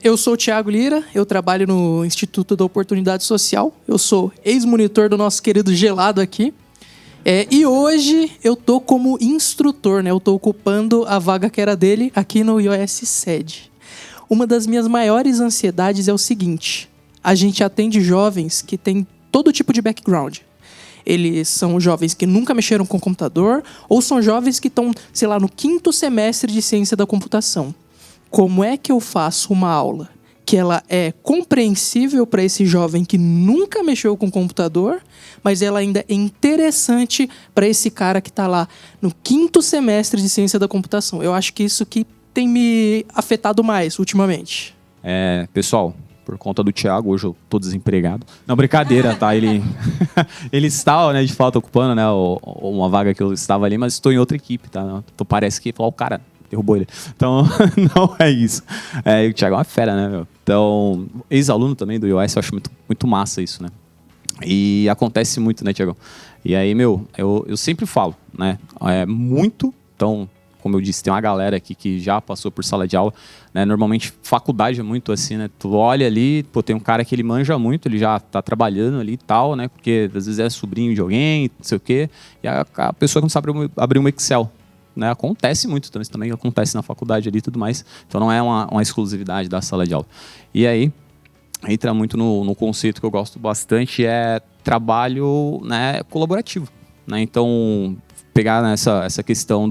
Eu sou o Thiago Lira, eu trabalho no Instituto da Oportunidade Social. Eu sou ex-monitor do nosso querido Gelado aqui. E hoje eu tô como instrutor, né? Eu tô ocupando a vaga que era dele aqui no iOS SED. Uma das minhas maiores ansiedades é o seguinte: a gente atende jovens que têm todo tipo de background. Eles são jovens que nunca mexeram com computador ou são jovens que estão, sei lá, no 5º semestre de ciência da computação. Como é que eu faço uma aula que ela é compreensível para esse jovem que nunca mexeu com computador, mas ela ainda é interessante para esse cara que está lá no 5º semestre de ciência da computação? Eu acho que isso que tem me afetado mais ultimamente. Pessoal, por conta do Thiago, hoje eu tô desempregado. Não, brincadeira, tá? Ele estava, né, de fato, ocupando, né, uma vaga que eu estava ali, mas estou em outra equipe, tá? Então parece que o cara derrubou ele. Então, não é isso. O Thiago é uma fera, né, meu? Então, ex-aluno também do iOS, eu acho muito, muito massa isso, né? E acontece muito, né, Thiago? E aí, eu sempre falo, né? Então, como eu disse, tem uma galera aqui que já passou por sala de aula, né? Normalmente, faculdade é muito assim, né? Tu olha ali, tem um cara que ele manja muito, ele já tá trabalhando ali e tal, né? Porque às vezes é sobrinho de alguém, não sei o quê, e a pessoa que não sabe abrir um Excel, né? Acontece muito, então isso também acontece na faculdade ali e tudo mais. Então não é uma exclusividade da sala de aula. E aí, entra muito no conceito que eu gosto bastante, é trabalho, né, colaborativo, né? Então, pegar essa questão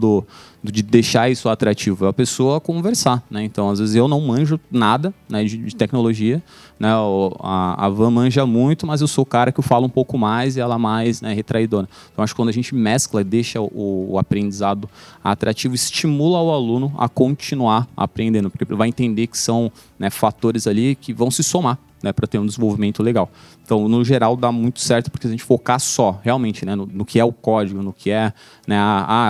de deixar isso atrativo, é a pessoa conversar, né? Então, às vezes eu não manjo nada, né, de tecnologia, né? A Van manja muito, mas eu sou o cara que eu falo um pouco mais e ela mais, né, retraidona. Então, acho que quando a gente mescla, deixa o aprendizado atrativo, estimula o aluno a continuar aprendendo, porque ele vai entender que são, né, fatores ali que vão se somar, né, para ter um desenvolvimento legal. Então, no geral, dá muito certo porque a gente focar só, realmente, né, no que é o código, no que é, né,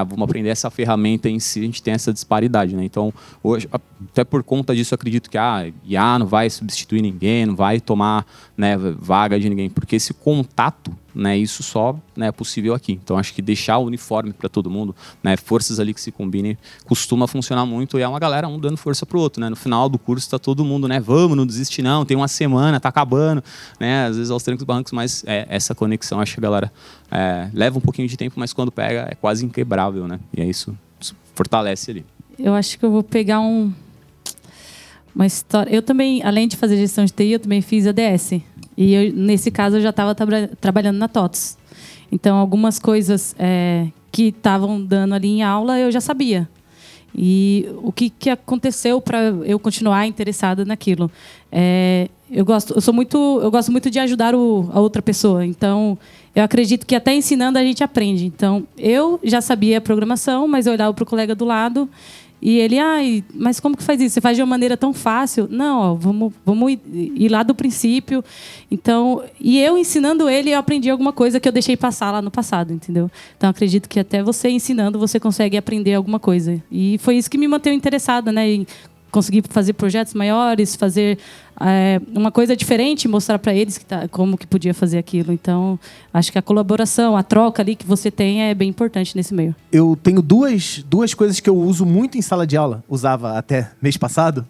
vamos aprender essa ferramenta em si, a gente tem essa disparidade, né? Então, hoje, até por conta disso, eu acredito que IA não vai substituir ninguém, não vai tomar, né, vaga de ninguém, porque esse contato, né, isso só, né, é possível aqui. Então, acho que deixar o uniforme para todo mundo, né, forças ali que se combinem, costuma funcionar muito e é uma galera dando força pro outro, né? No final do curso tá todo mundo, né, vamos, não desiste não, tem uma semana, tá acabando, né? Às vezes aos trancos e barrancos, mas essa conexão, acho que a galera leva um pouquinho de tempo, mas quando pega é quase inquebrável, né? E é isso fortalece ali. Eu acho que eu vou pegar uma história. Eu também, além de fazer gestão de TI, eu também fiz ADS. E nesse caso, eu já estava trabalhando na TOTS. Então, algumas coisas que estavam dando ali em aula, eu já sabia. E o que aconteceu para eu continuar interessada naquilo? Eu gosto muito de ajudar a outra pessoa. Então, eu acredito que até ensinando a gente aprende. Então, eu já sabia a programação, mas eu olhava para o colega do lado E ele, mas como que faz isso? Você faz de uma maneira tão fácil? Não, ó, vamos ir lá do princípio. Então, e eu ensinando ele, eu aprendi alguma coisa que eu deixei passar lá no passado, entendeu? Então, acredito que até você ensinando, você consegue aprender alguma coisa. E foi isso que me manteve interessada, né? Em conseguir fazer projetos maiores, fazer uma coisa diferente, mostrar para eles como que podia fazer aquilo. Então, acho que a colaboração, a troca ali que você tem é bem importante nesse meio. Eu tenho duas coisas que eu uso muito em sala de aula, usava até mês passado,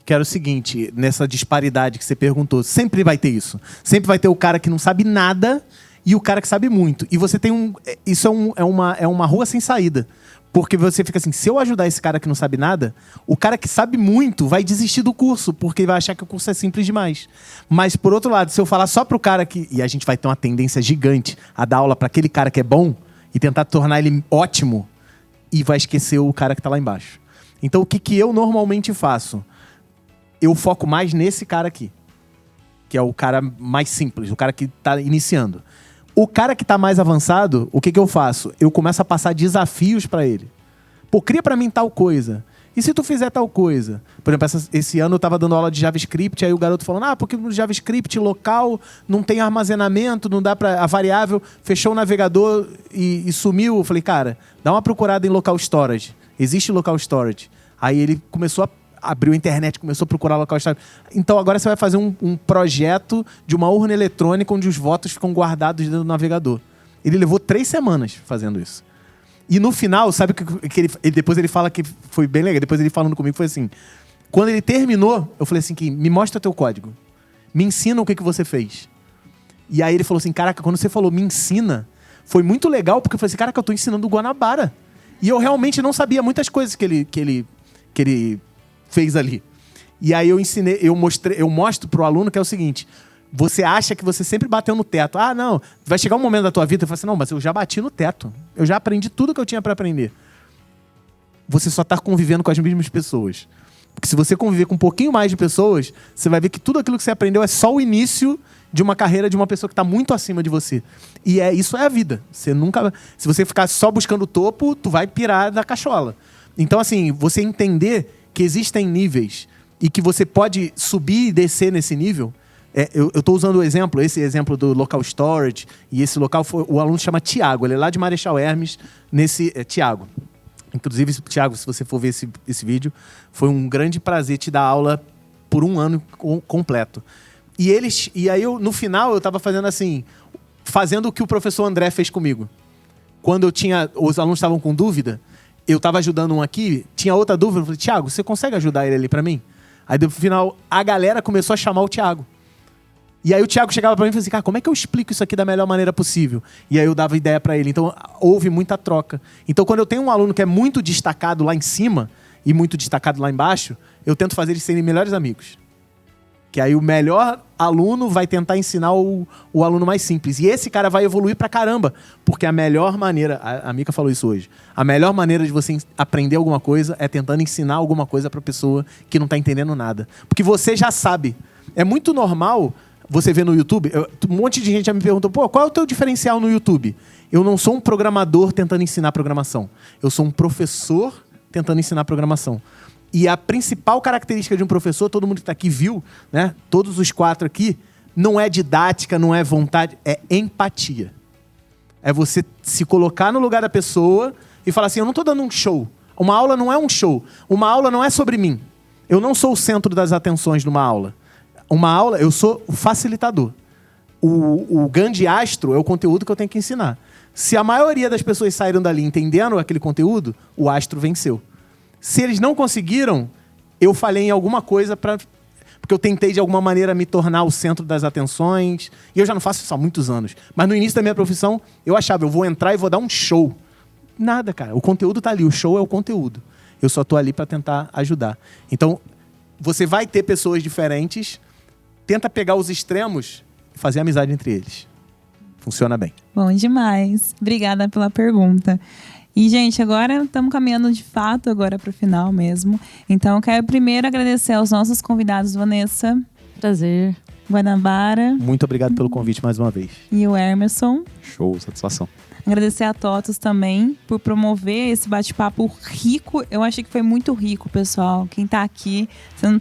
que era o seguinte, nessa disparidade que você perguntou, sempre vai ter isso. Sempre vai ter o cara que não sabe nada e o cara que sabe muito. E você tem isso é uma rua sem saída. Porque você fica assim, se eu ajudar esse cara que não sabe nada, o cara que sabe muito vai desistir do curso, porque vai achar que o curso é simples demais. Mas, por outro lado, se eu falar só pro cara que... E a gente vai ter uma tendência gigante a dar aula para aquele cara que é bom e tentar tornar ele ótimo e vai esquecer o cara que tá lá embaixo. Então, o que eu normalmente faço? Eu foco mais nesse cara aqui, que é o cara mais simples, o cara que tá iniciando. O cara que está mais avançado, o que eu faço? Eu começo a passar desafios para ele. Pô, cria para mim tal coisa. E se tu fizer tal coisa? Por exemplo, esse ano eu estava dando aula de JavaScript, aí o garoto falando, porque no JavaScript local não tem armazenamento, não dá para... A variável fechou o navegador e sumiu. Eu falei, cara, dá uma procurada em local storage. Existe local storage. Aí ele começou a abriu a internet, começou a procurar local storage. Então agora você vai fazer um projeto de uma urna eletrônica onde os votos ficam guardados dentro do navegador. Ele levou 3 semanas fazendo isso. E no final, sabe que depois ele fala que foi bem legal, depois ele falando comigo foi assim, quando ele terminou, eu falei assim, me mostra teu código. Me ensina o que você fez. E aí ele falou assim, caraca, quando você falou me ensina, foi muito legal, porque eu falei assim, caraca, eu tô ensinando o Guanabara. E eu realmente não sabia muitas coisas que ele fez ali. E aí eu mostro pro aluno que é o seguinte, você acha que você sempre bateu no teto. Não, vai chegar um momento da tua vida e fala assim, não, mas eu já bati no teto. Eu já aprendi tudo que eu tinha para aprender. Você só tá convivendo com as mesmas pessoas. Porque se você conviver com um pouquinho mais de pessoas, você vai ver que tudo aquilo que você aprendeu é só o início de uma carreira de uma pessoa que está muito acima de você. E isso é a vida. Se você ficar só buscando o topo, tu vai pirar da cachola. Então, assim, você entender que existem níveis e que você pode subir e descer nesse nível. Eu estou usando esse exemplo do local storage, e esse local, o aluno chama Tiago, ele é lá de Marechal Hermes, Tiago. Inclusive, Tiago, se você for ver esse vídeo, foi um grande prazer te dar aula por um ano completo. E aí, no final, eu estava fazendo assim, fazendo o que o professor André fez comigo. Quando os alunos estavam com dúvida, eu estava ajudando um aqui, tinha outra dúvida, eu falei, Tiago, você consegue ajudar ele ali para mim? Aí, no final, a galera começou a chamar o Tiago. E aí o Tiago chegava para mim e falava assim, cara, como é que eu explico isso aqui da melhor maneira possível? E aí eu dava ideia para ele. Então, houve muita troca. Então, quando eu tenho um aluno que é muito destacado lá em cima e muito destacado lá embaixo, eu tento fazer eles serem melhores amigos. Que aí o melhor aluno vai tentar ensinar o aluno mais simples. E esse cara vai evoluir pra caramba. Porque a melhor maneira... A Mica falou isso hoje. A melhor maneira de você aprender alguma coisa é tentando ensinar alguma coisa pra pessoa que não tá entendendo nada. Porque você já sabe. É muito normal você ver no YouTube... Um monte de gente já me perguntou, qual é o teu diferencial no YouTube? Eu não sou um programador tentando ensinar programação. Eu sou um professor tentando ensinar programação. E a principal característica de um professor, todo mundo que está aqui viu, né? Todos os 4 aqui, não é didática, não é vontade, é empatia. É você se colocar no lugar da pessoa e falar assim, eu não estou dando um show. Uma aula não é um show. Uma aula não é sobre mim. Eu não sou o centro das atenções de uma aula. Uma aula, eu sou o facilitador. O grande astro é o conteúdo que eu tenho que ensinar. Se a maioria das pessoas saíram dali entendendo aquele conteúdo, o astro venceu. Se eles não conseguiram, eu falhei em alguma coisa porque eu tentei de alguma maneira me tornar o centro das atenções. E eu já não faço isso há muitos anos. Mas no início da minha profissão, eu achava, eu vou entrar e vou dar um show. Nada, cara. O conteúdo está ali. O show é o conteúdo. Eu só estou ali para tentar ajudar. Então, você vai ter pessoas diferentes. Tenta pegar os extremos e fazer amizade entre eles. Funciona bem. Bom demais. Obrigada pela pergunta. E, gente, agora estamos caminhando de fato agora para o final mesmo. Então, eu quero primeiro agradecer aos nossos convidados, Vanessa. Prazer. Guanabara. Muito obrigado pelo convite mais uma vez. E o Emerson. Show, satisfação. Agradecer a TOTUS também por promover esse bate-papo rico. Eu achei que foi muito rico, pessoal. Quem tá aqui, você não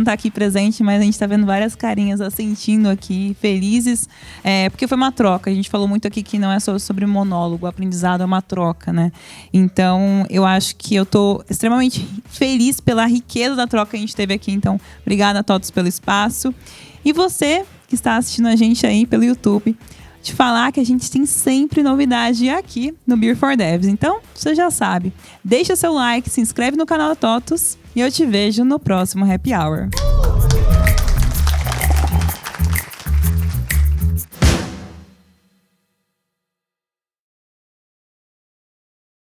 tá aqui presente, mas a gente tá vendo várias carinhas assentindo aqui, felizes. Porque foi uma troca. A gente falou muito aqui que não é só sobre monólogo, o aprendizado é uma troca, né? Então, eu acho que eu tô extremamente feliz pela riqueza da troca que a gente teve aqui. Então, obrigada, TOTUS, pelo espaço. E você que está assistindo a gente aí pelo YouTube, te falar que a gente tem sempre novidade aqui no Beer for Devs. Então, você já sabe. Deixa seu like, se inscreve no canal da TOTUS e eu te vejo no próximo Happy Hour.